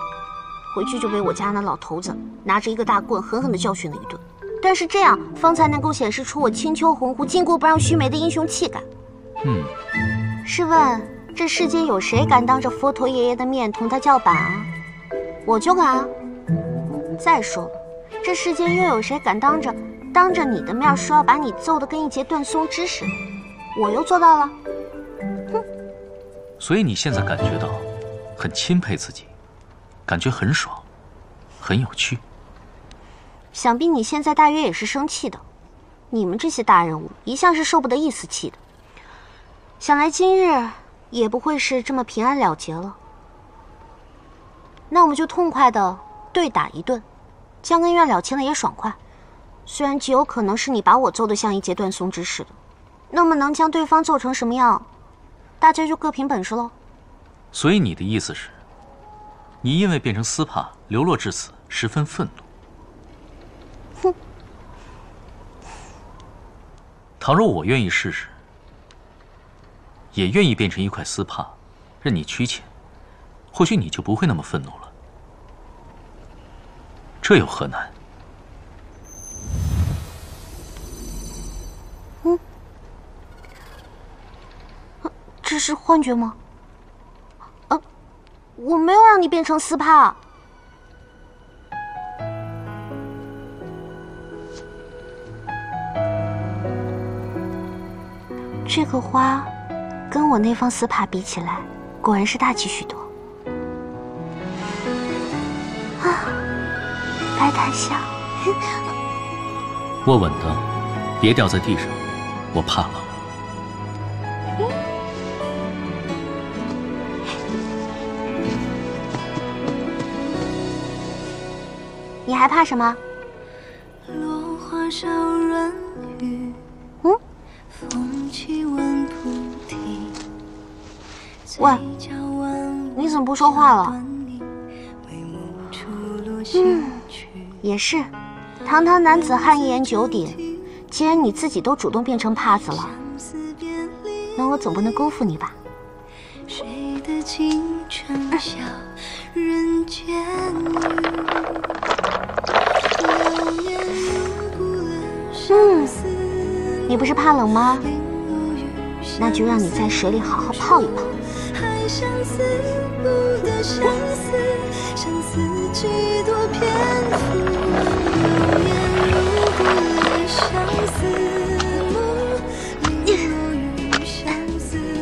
回去就被我家那老头子拿着一个大棍狠狠地教训了一顿。但是这样方才能够显示出我青丘鸿鹄、巾帼不让须眉的英雄气概。试问这世间有谁敢当着佛陀爷爷的面同他叫板啊？我就敢啊！再说了，这世间又有谁敢当着你的面说要把你揍得跟一截断松枝似的？我又做到了。所以你现在感觉到很钦佩自己，感觉很爽，很有趣。想必你现在大约也是生气的。你们这些大人物一向是受不得一丝气的。想来今日也不会是这么平安了结了。那我们就痛快的对打一顿，将恩怨了结了也爽快。虽然极有可能是你把我揍得像一截断松枝似的，那么能将对方揍成什么样，大家就各凭本事喽。所以你的意思是，你因为变成丝帕流落至此，十分愤怒。哼！倘若我愿意试试，也愿意变成一块丝帕，任你驱遣，或许你就不会那么愤怒了。这有何难？这是幻觉吗？我没有让你变成丝帕。这个花跟我那方丝帕比起来，果然是大气许多。啊，白檀香。握稳的，别掉在地上，我怕了。你还怕什么？喂，你怎么不说话了？也是，堂堂男子汉一言九鼎，既然你自己都主动变成帕子了，那我总不能辜负你吧？你不是怕冷吗？那就让你在水里好好泡一泡。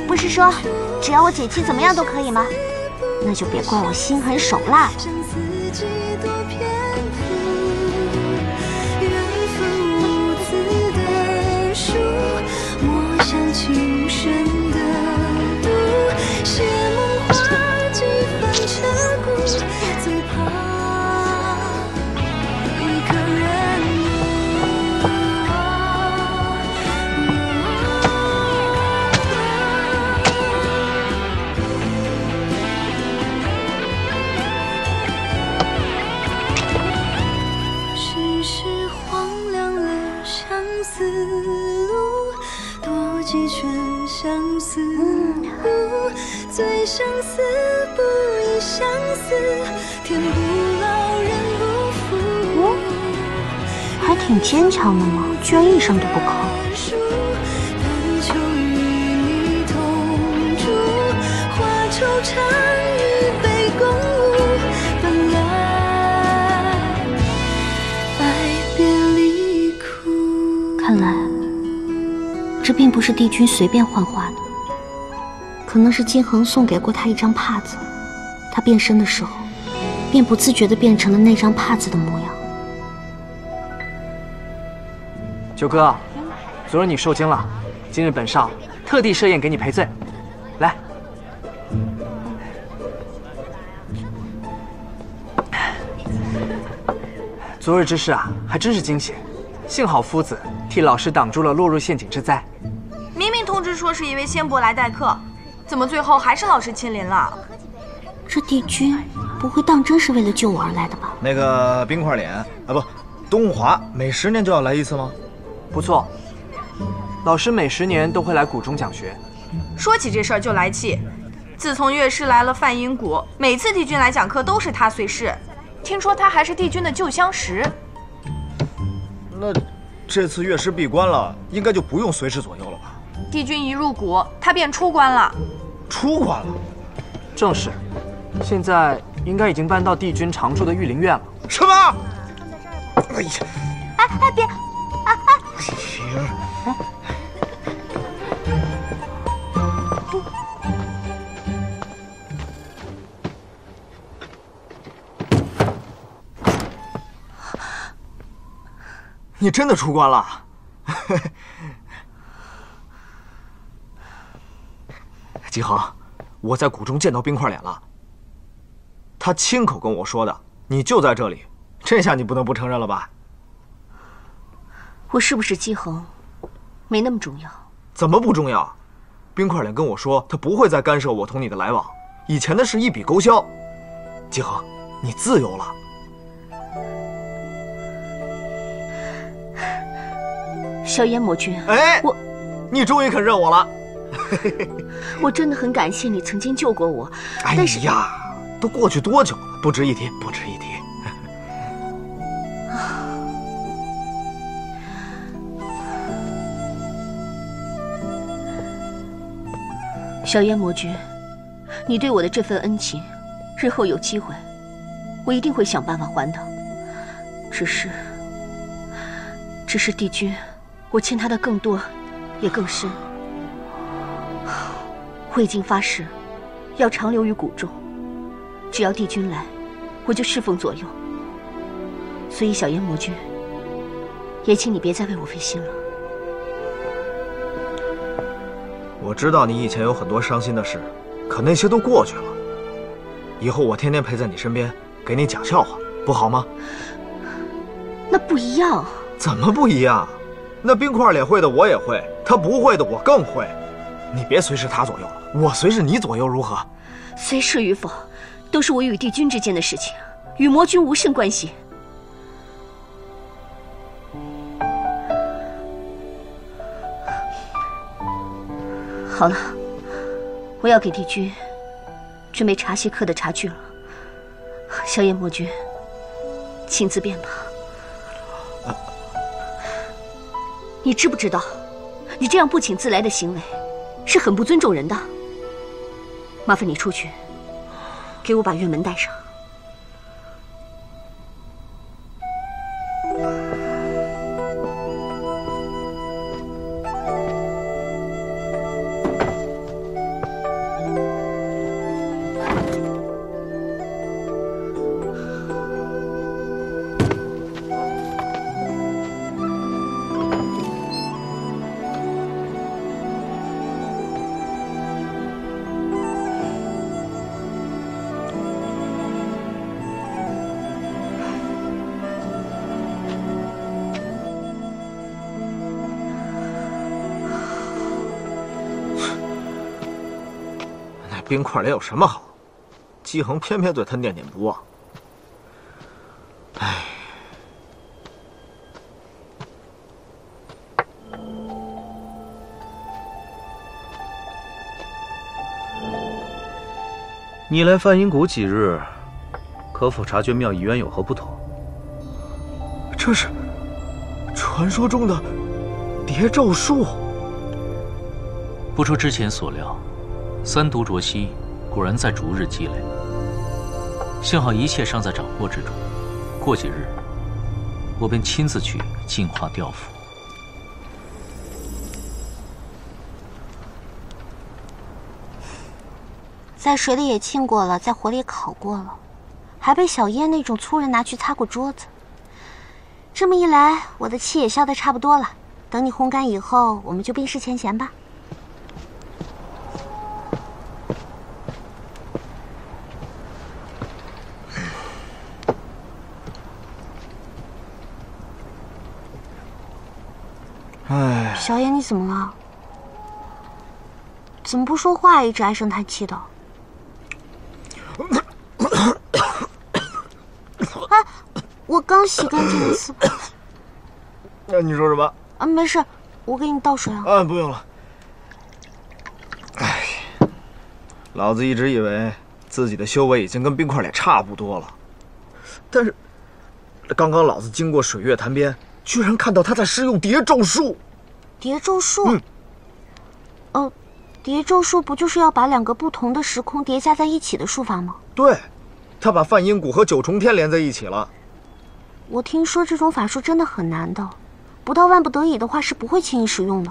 不是说只要我解气怎么样都可以吗？那就别怪我心狠手辣了。相思，最相思不已相思，天不老人不负。还挺坚强的嘛，居然一声都不吭。但求与你同住，化惆怅与悲共舞。本来爱别离苦。看来这并不是帝君随便幻化的，可能是金恒送给过他一张帕子，他变身的时候便不自觉地变成了那张帕子的模样。九哥，昨日你受惊了，今日本少特地设宴给你赔罪。来，昨日之事啊，还真是惊险。幸好夫子替老师挡住了落入陷阱之灾。明明通知说是一位仙伯来待客，怎么最后还是老师亲临了？这帝君不会当真是为了救我而来的吧？那个冰块脸啊，不，东华每10年就要来一次吗？不错，老师每10年都会来谷中讲学。说起这事儿就来气，自从乐师来了梵音谷，每次帝君来讲课都是他随侍，听说他还是帝君的旧相识。那这次乐师闭关了，应该就不用随侍左右了吧？帝君一入谷，他便出关了。出关了？正是，现在应该已经搬到帝君常住的御林院了。什么？哎呀！哎，别！你真的出关了？姬恒，我在谷中见到冰块脸了，他亲口跟我说的，你就在这里，这下你不能不承认了吧？我是不是姬恒，没那么重要。怎么不重要？冰块脸跟我说，他不会再干涉我同你的来往，以前的事一笔勾销。姬恒，你自由了。萧炎魔君，哎，你终于肯认我了。我真的很感谢你曾经救过我，但是，哎呀，都过去多久了？不值一提，不值一提。萧炎魔君，你对我的这份恩情，日后有机会，我一定会想办法还的。只是帝君，我欠他的更多，也更深。我已经发誓，要长留于谷中，只要帝君来，我就侍奉左右。所以，小炎魔君，也请你别再为我费心了。我知道你以前有很多伤心的事，可那些都过去了。以后我天天陪在你身边，给你讲笑话，不好吗？那不一样。怎么不一样？那冰块脸会的我也会，他不会的我更会。你别随侍他左右了，我随侍你左右如何？随侍与否，都是我与帝君之间的事情，与魔君无甚关系。好了，我要给帝君准备茶席课的茶具了。萧炎魔君，请自便吧。你知不知道，你这样不请自来的行为，是很不尊重人的。麻烦你出去，给我把院门带上。冰块脸有什么好？姬恒偏偏对他念念不忘。唉，你来梵音谷几日，可否察觉妙义渊有何不同？这是传说中的叠咒术。不出之前所料，三毒浊息果然在逐日积累。幸好一切尚在掌握之中，过几日我便亲自去净化吊符。在水里也浸过了，在火里也烤过了，还被小叶那种粗人拿去擦过桌子。这么一来，我的气也消得差不多了。等你烘干以后，我们就冰释前嫌吧。哎，小叶，你怎么了？怎么不说话，一直唉声叹气的？啊，我刚洗干净了丝。你说什么？啊，没事，我给你倒水啊。啊，不用了。哎，老子一直以为自己的修为已经跟冰块脸差不多了，但是刚刚老子经过水月潭边，居然看到他在施用叠咒术。叠咒术？叠咒术不就是要把两个不同的时空叠加在一起的术法吗？对，他把梵音谷和九重天连在一起了。我听说这种法术真的很难的，不到万不得已的话是不会轻易使用的。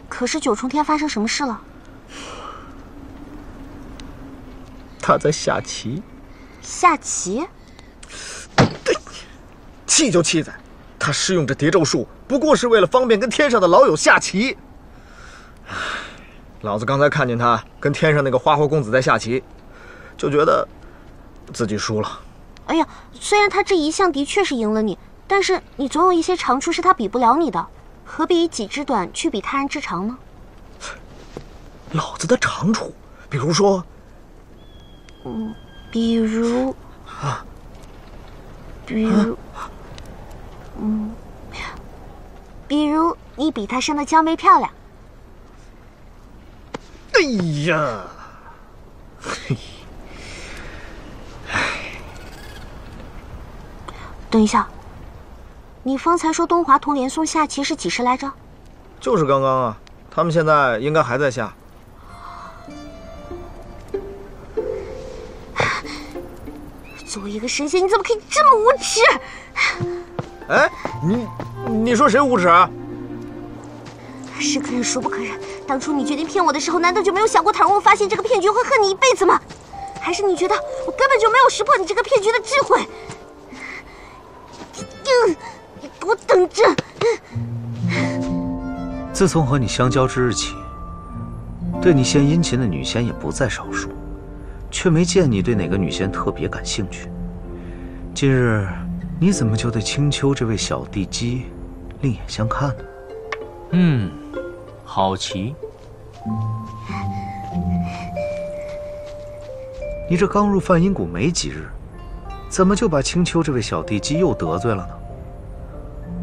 可是九重天发生什么事了？他在下棋。下棋？气就气在，他施用这叠咒术，不过是为了方便跟天上的老友下棋。老子刚才看见他跟天上那个花花公子在下棋，就觉得自己输了。哎呀，虽然他这一项的确是赢了你，但是你总有一些长处是他比不了你的，何必以己之短去比他人之长呢？老子的长处，比如说，比如，比如你比他生的娇媚漂亮。哎呀，嘿，等一下，你方才说东华同连宋下棋是几时来着？就是刚刚啊，他们现在应该还在下。作为一个神仙，你怎么可以这么无耻？哎，你说谁无耻啊？是可忍孰不可忍？当初你决定骗我的时候，难道就没有想过倘若我发现这个骗局会恨你一辈子吗？还是你觉得我根本就没有识破你这个骗局的智慧？你给我等着！自从和你相交之日起，对你献殷勤的女仙也不在少数，却没见你对哪个女仙特别感兴趣。今日你怎么就对青丘这位小地姬另眼相看呢？好棋。你这刚入梵音谷没几日，怎么就把青丘这位小地姬又得罪了呢？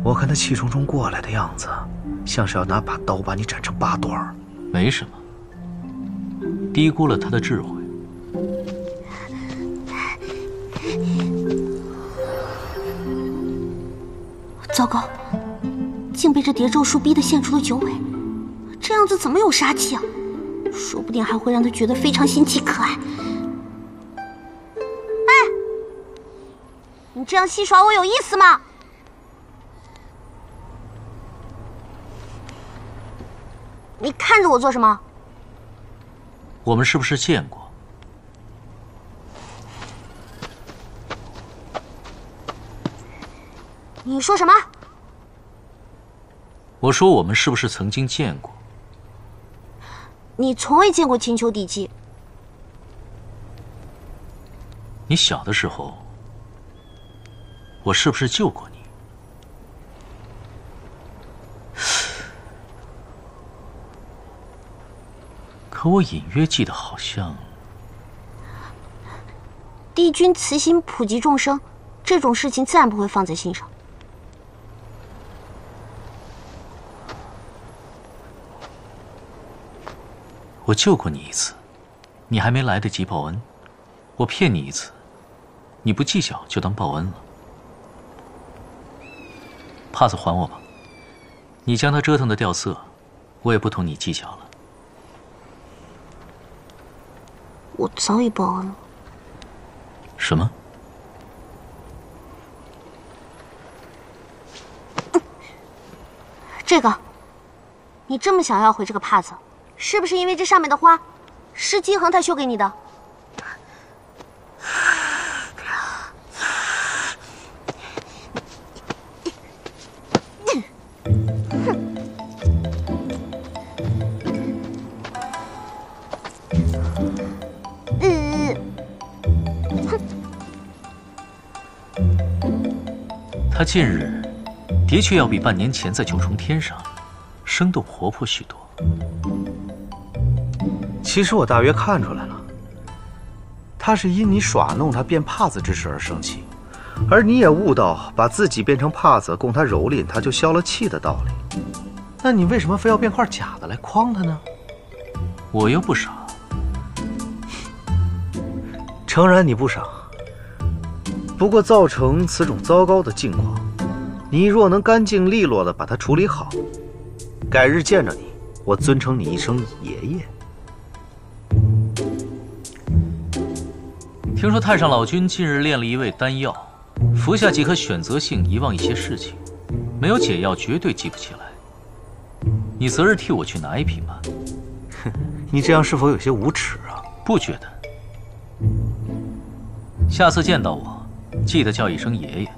我看他气冲冲过来的样子，像是要拿把刀把你斩成8段。没什么，低估了他的智慧。糟糕，竟被这叠咒术逼得现出了九尾，这样子怎么有杀气啊？说不定还会让他觉得非常新奇可爱。哎，你这样戏耍我有意思吗？你看着我做什么？我们是不是见过？你说什么？我说我们是不是曾经见过？你从未见过青丘地姬。你小的时候，我是不是救过你？可我隐约记得好像……帝君慈心普及众生，这种事情自然不会放在心上。我救过你一次，你还没来得及报恩，我骗你一次，你不计较就当报恩了。帕子还我吧，你将它折腾的掉色，我也不同你计较了。我早已报恩了。什么？这个，你这么想要回这个帕子，是不是因为这上面的花是姬恒他修给你的？他近日的确要比半年前在九重天上生动活泼许多。其实我大约看出来了，他是因你耍弄他变帕子之事而生气，而你也悟到把自己变成帕子供他蹂躏，他就消了气的道理。那你为什么非要变块假的来诓他呢？我又不傻。诚然你不傻，不过造成此种糟糕的境况，你若能干净利落地把它处理好，改日见着你，我尊称你一声爷爷。听说太上老君近日炼了一味丹药，服下即可选择性遗忘一些事情，没有解药绝对记不起来。你择日替我去拿一瓶吧。哼，你这样是否有些无耻啊？不觉得。下次见到我，记得叫一声爷爷。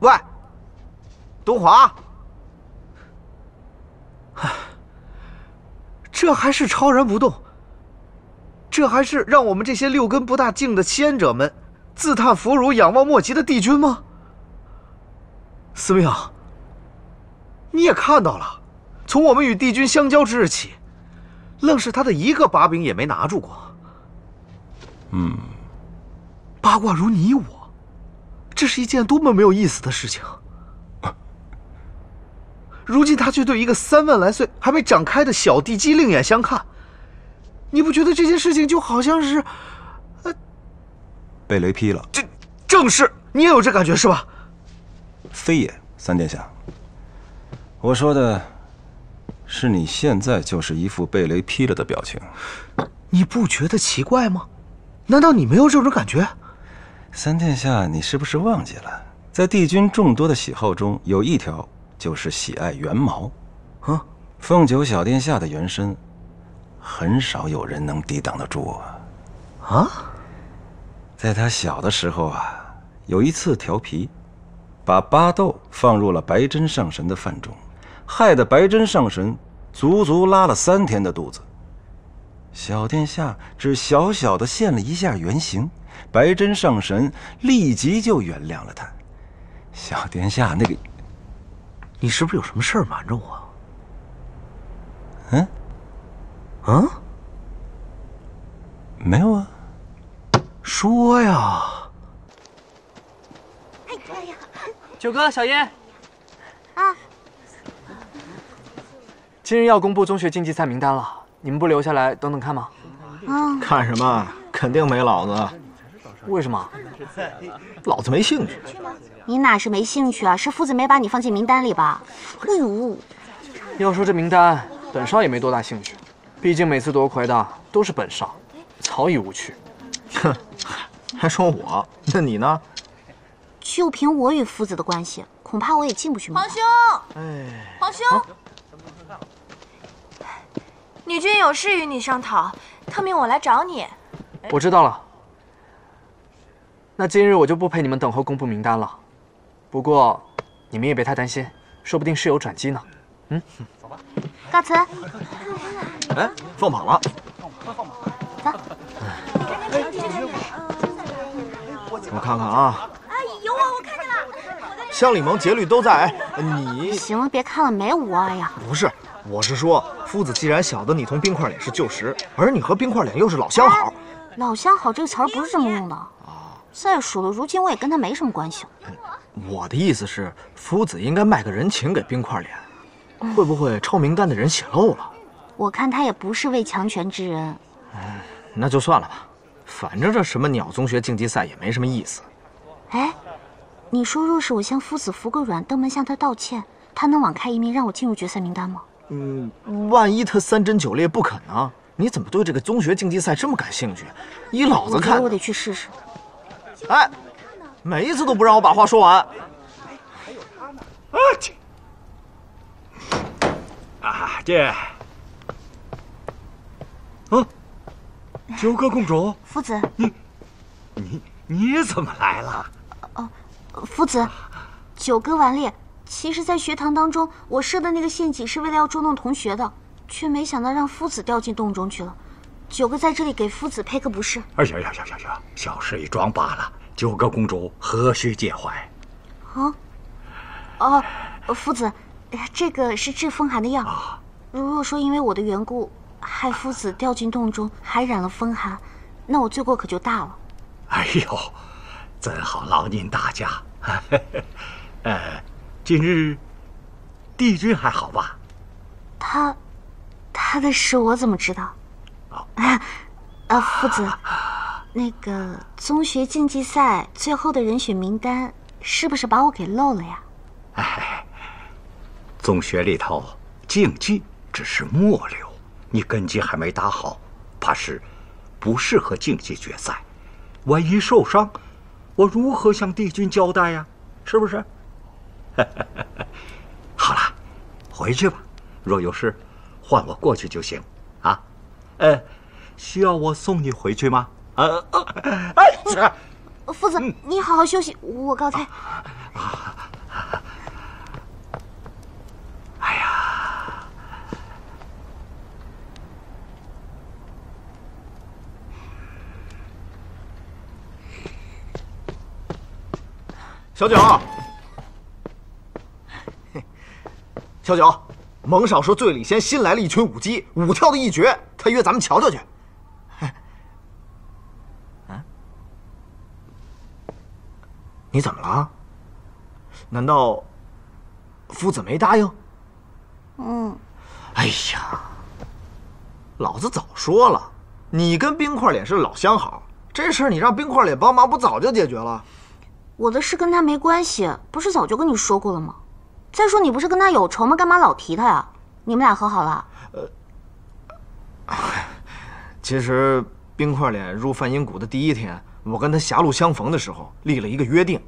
喂，东华，这还是超然不动，这还是让我们这些六根不大净的仙者们自叹弗如、仰望莫及的帝君吗？司命，你也看到了，从我们与帝君相交之日起，愣是他的一个把柄也没拿住过。八卦如你我，这是一件多么没有意思的事情。如今他却对一个3万来岁还没长开的小地鸡另眼相看，你不觉得这件事情就好像是，被雷劈了？正是，你也有这感觉是吧？非也，三殿下。我说的是你现在就是一副被雷劈了的表情。你不觉得奇怪吗？难道你没有这种感觉？三殿下，你是不是忘记了，在帝君众多的喜好中，有一条就是喜爱猿毛。凤九小殿下的原身，很少有人能抵挡得住啊！在他小的时候啊，有一次调皮，把巴豆放入了白针上神的饭中，害得白针上神足足拉了3天的肚子。小殿下只小小的现了一下原形，白针上神立即就原谅了他。小殿下那个，你是不是有什么事儿瞒着我？没有啊。说呀。九哥、小燕。啊。今日要公布中学竞技赛名单了，你们不留下来等等看吗？看什么？肯定没老子。为什么？老子没兴趣。你哪是没兴趣啊？是夫子没把你放进名单里吧？哎呦！要说这名单，本少也没多大兴趣，毕竟每次夺魁的都是本少，早已无趣。哼，还说我？那你呢？就凭我与夫子的关系，恐怕我也进不去名单。皇兄，皇兄，女君有事与你商讨，特命我来找你。我知道了。那今日我就不陪你们等候公布名单了。不过，你们也别太担心，说不定是有转机呢。走吧。告辞。放榜了。走。我看看啊。有我看见了。乡里盟、节律都在，你行了，别看了，没我呀。不是，我是说，夫子既然晓得你同冰块脸是旧识，而你和冰块脸又是老相好，老相好这个词儿不是这么用的。再说了，如今我也跟他没什么关系了。我的意思是，夫子应该卖个人情给冰块脸，会不会抄名单的人写漏了？我看他也不是位强权之人。那就算了吧，反正这什么鸟宗学竞技赛也没什么意思。哎，你说若是我向夫子服个软，登门向他道歉，他能网开一面让我进入决赛名单吗？万一他3针9裂不肯呢？你怎么对这个宗学竞技赛这么感兴趣？依老子看，我得去试试。哎，每一次都不让我把话说完。这，九哥公主，夫子，你怎么来了？夫子，九哥顽劣。其实，在学堂当中，我设的那个陷阱是为了要捉弄同学的，却没想到让夫子掉进洞中去了。九哥在这里给夫子赔个不是。哎呀，小事一桩罢了，九哥公主何须介怀？夫子，这个是治风寒的药。如若说因为我的缘故，害夫子掉进洞中，还染了风寒，那我罪过可就大了。哎呦，真好劳您大驾。今日帝君还好吧？他的事我怎么知道？夫子，那个宗学竞技赛最后的人选名单是不是把我给漏了呀？宗学里头竞技只是末流，你根基还没打好，怕是不适合竞技决赛。万一受伤，我如何向帝君交代呀？是不是？好了，回去吧。若有事，换我过去就行。啊，需要我送你回去吗？夫子，你好好休息，我告退。哎呀，小九。小九，蒙少说醉里仙新来了一群舞姬，5跳的一绝，他约咱们瞧瞧去。你怎么了？难道夫子没答应？哎呀，老子早说了，你跟冰块脸是老相好，这事儿你让冰块脸帮忙，不早就解决了？我的事跟他没关系，不是早就跟你说过了吗？再说你不是跟他有仇吗？干嘛老提他呀？你们俩和好了？其实冰块脸入梵音谷的第1天，我跟他狭路相逢的时候立了一个约定，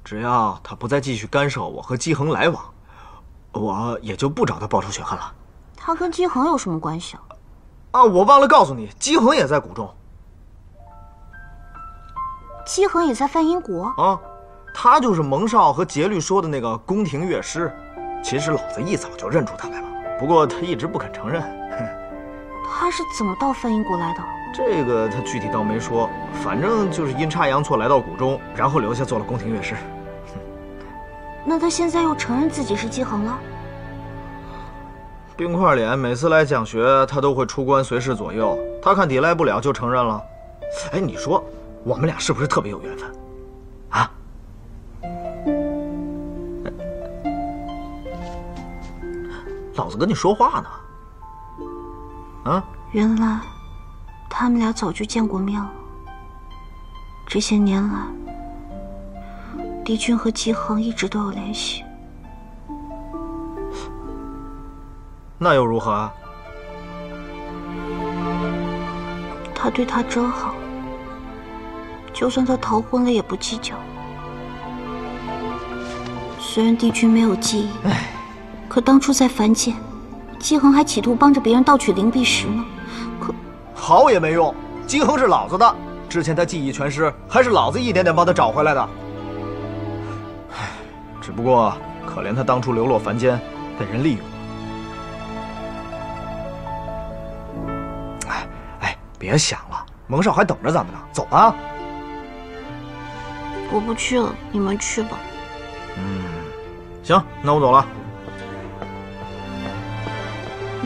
只要他不再继续干涉我和姬恒来往，我也就不找他报仇雪恨了。他跟姬恒有什么关系啊？我忘了告诉你，姬恒也在谷中。姬恒也在梵音谷？他就是蒙少和节律说的那个宫廷乐师。其实老子一早就认出他来了，不过他一直不肯承认。他是怎么到梵音谷来的？这个他具体倒没说，反正就是阴差阳错来到谷中，然后留下做了宫廷乐师。那他现在又承认自己是姬恒了？冰块脸每次来讲学，他都会出关随侍左右，他看抵赖不了就承认了。哎，你说我们俩是不是特别有缘分？老子跟你说话呢。原来他们俩早就见过面了。这些年来，帝君和姬恒一直都有联系。那又如何啊？他对他真好，就算他逃婚了也不计较。虽然帝君没有记忆，可当初在凡间，姬恒还企图帮着别人盗取灵璧石呢。可好也没用，姬恒是老子的，之前他记忆全失，还是老子一点点帮他找回来的。只不过可怜他当初流落凡间，被人利用了。别想了，蒙少还等着咱们呢，走吧。我不去了，你们去吧。行，那我走了。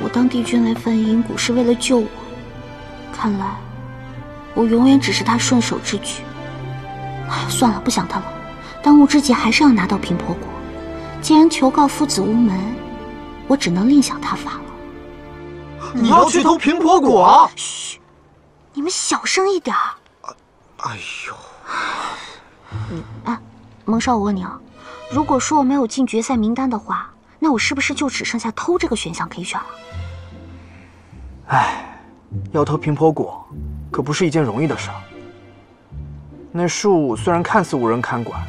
我当帝君来梵音谷是为了救我，看来我永远只是他顺手之举。算了，不想他了。当务之急还是要拿到平婆国。既然求告夫子无门，我只能另想他法了。你要去偷平婆果？嘘，你们小声一点。哎呦！哎，蒙少，我问你啊，如果说我没有进决赛名单的话，那我是不是就只剩下偷这个选项可以选了？哎，要偷平婆果，可不是一件容易的事儿。那树虽然看似无人看管，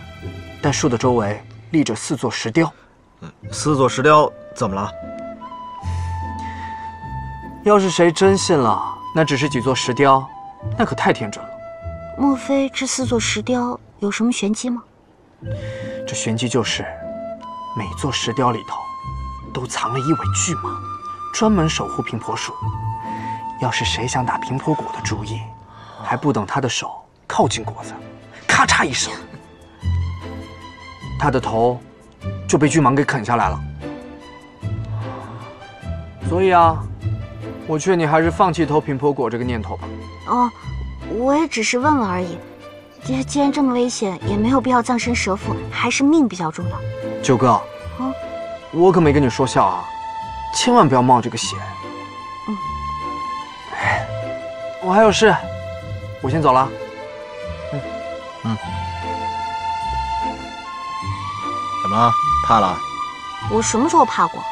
但树的周围立着4座石雕。4座石雕怎么了？要是谁真信了，那只是几座石雕，那可太天真了。莫非这4座石雕有什么玄机吗？这玄机就是，每座石雕里头都藏了一尾巨蟒，专门守护平婆树。要是谁想打平婆果的主意，还不等他的手靠近果子，咔嚓一声，他的头就被巨蟒给啃下来了。所以啊，我劝你还是放弃偷平婆果这个念头吧。哦，我也只是问问而已。既然这么危险，也没有必要葬身蛇腹，还是命比较重要。九哥，我可没跟你说笑啊，千万不要冒这个险。我还有事，我先走了。怎么怕了？我什么时候怕过？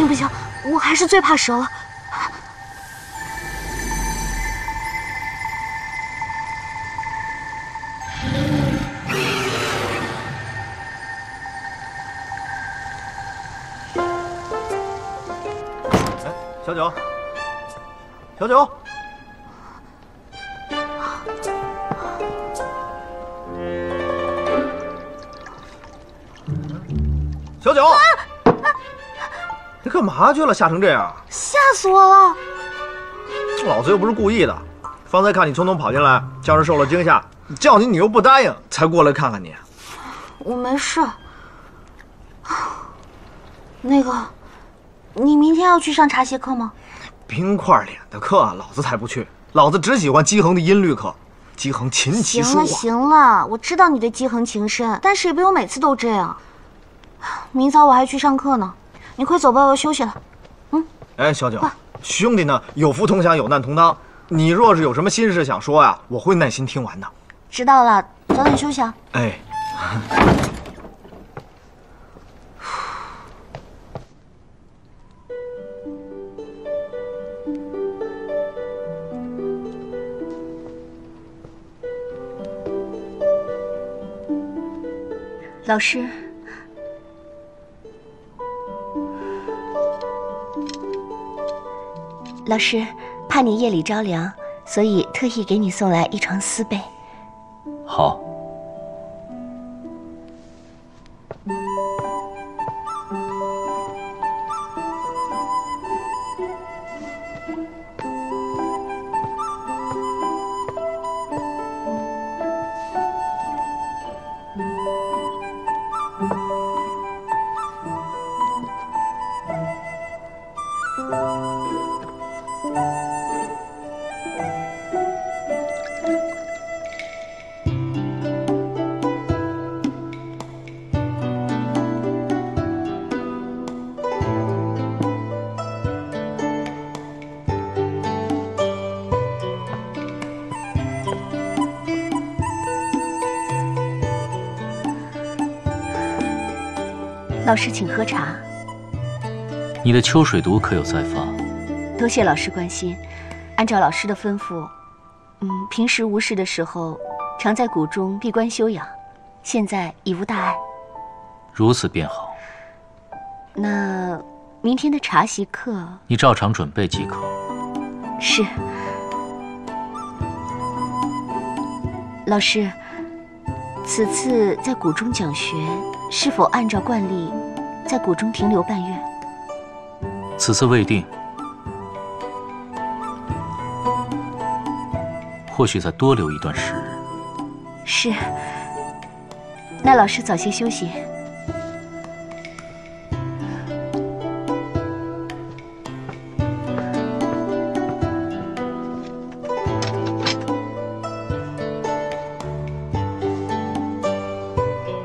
不行，我还是最怕蛇了。小九，小九，小九。你干嘛去了？吓成这样！吓死我了！老子又不是故意的，方才看你匆匆跑进来，像是受了惊吓，叫你又不答应，才过来看看你。我没事。那个，你明天要去上茶歇课吗？冰块脸的课，老子才不去。老子只喜欢姬恒的音律课，姬恒琴棋书画。行了，我知道你对姬恒情深，但是也不用每次都这样。明早我还去上课呢。你快走吧，我要休息了。哎，小九，兄弟呢，有福同享，有难同当。你若是有什么心事想说呀，我会耐心听完的。知道了，早点休息啊。哎。老师。老师，怕你夜里着凉，所以特意给你送来一床丝被。好。老师，请喝茶。你的秋水毒可有再发？多谢老师关心。按照老师的吩咐，平时无事的时候，常在谷中闭关休养，现在已无大碍。如此便好。那明天的茶席课，你照常准备即可。是。老师，此次在谷中讲学，是否按照惯例，在谷中停留半月？此次未定。或许再多留一段时日。是。那老师早些休息。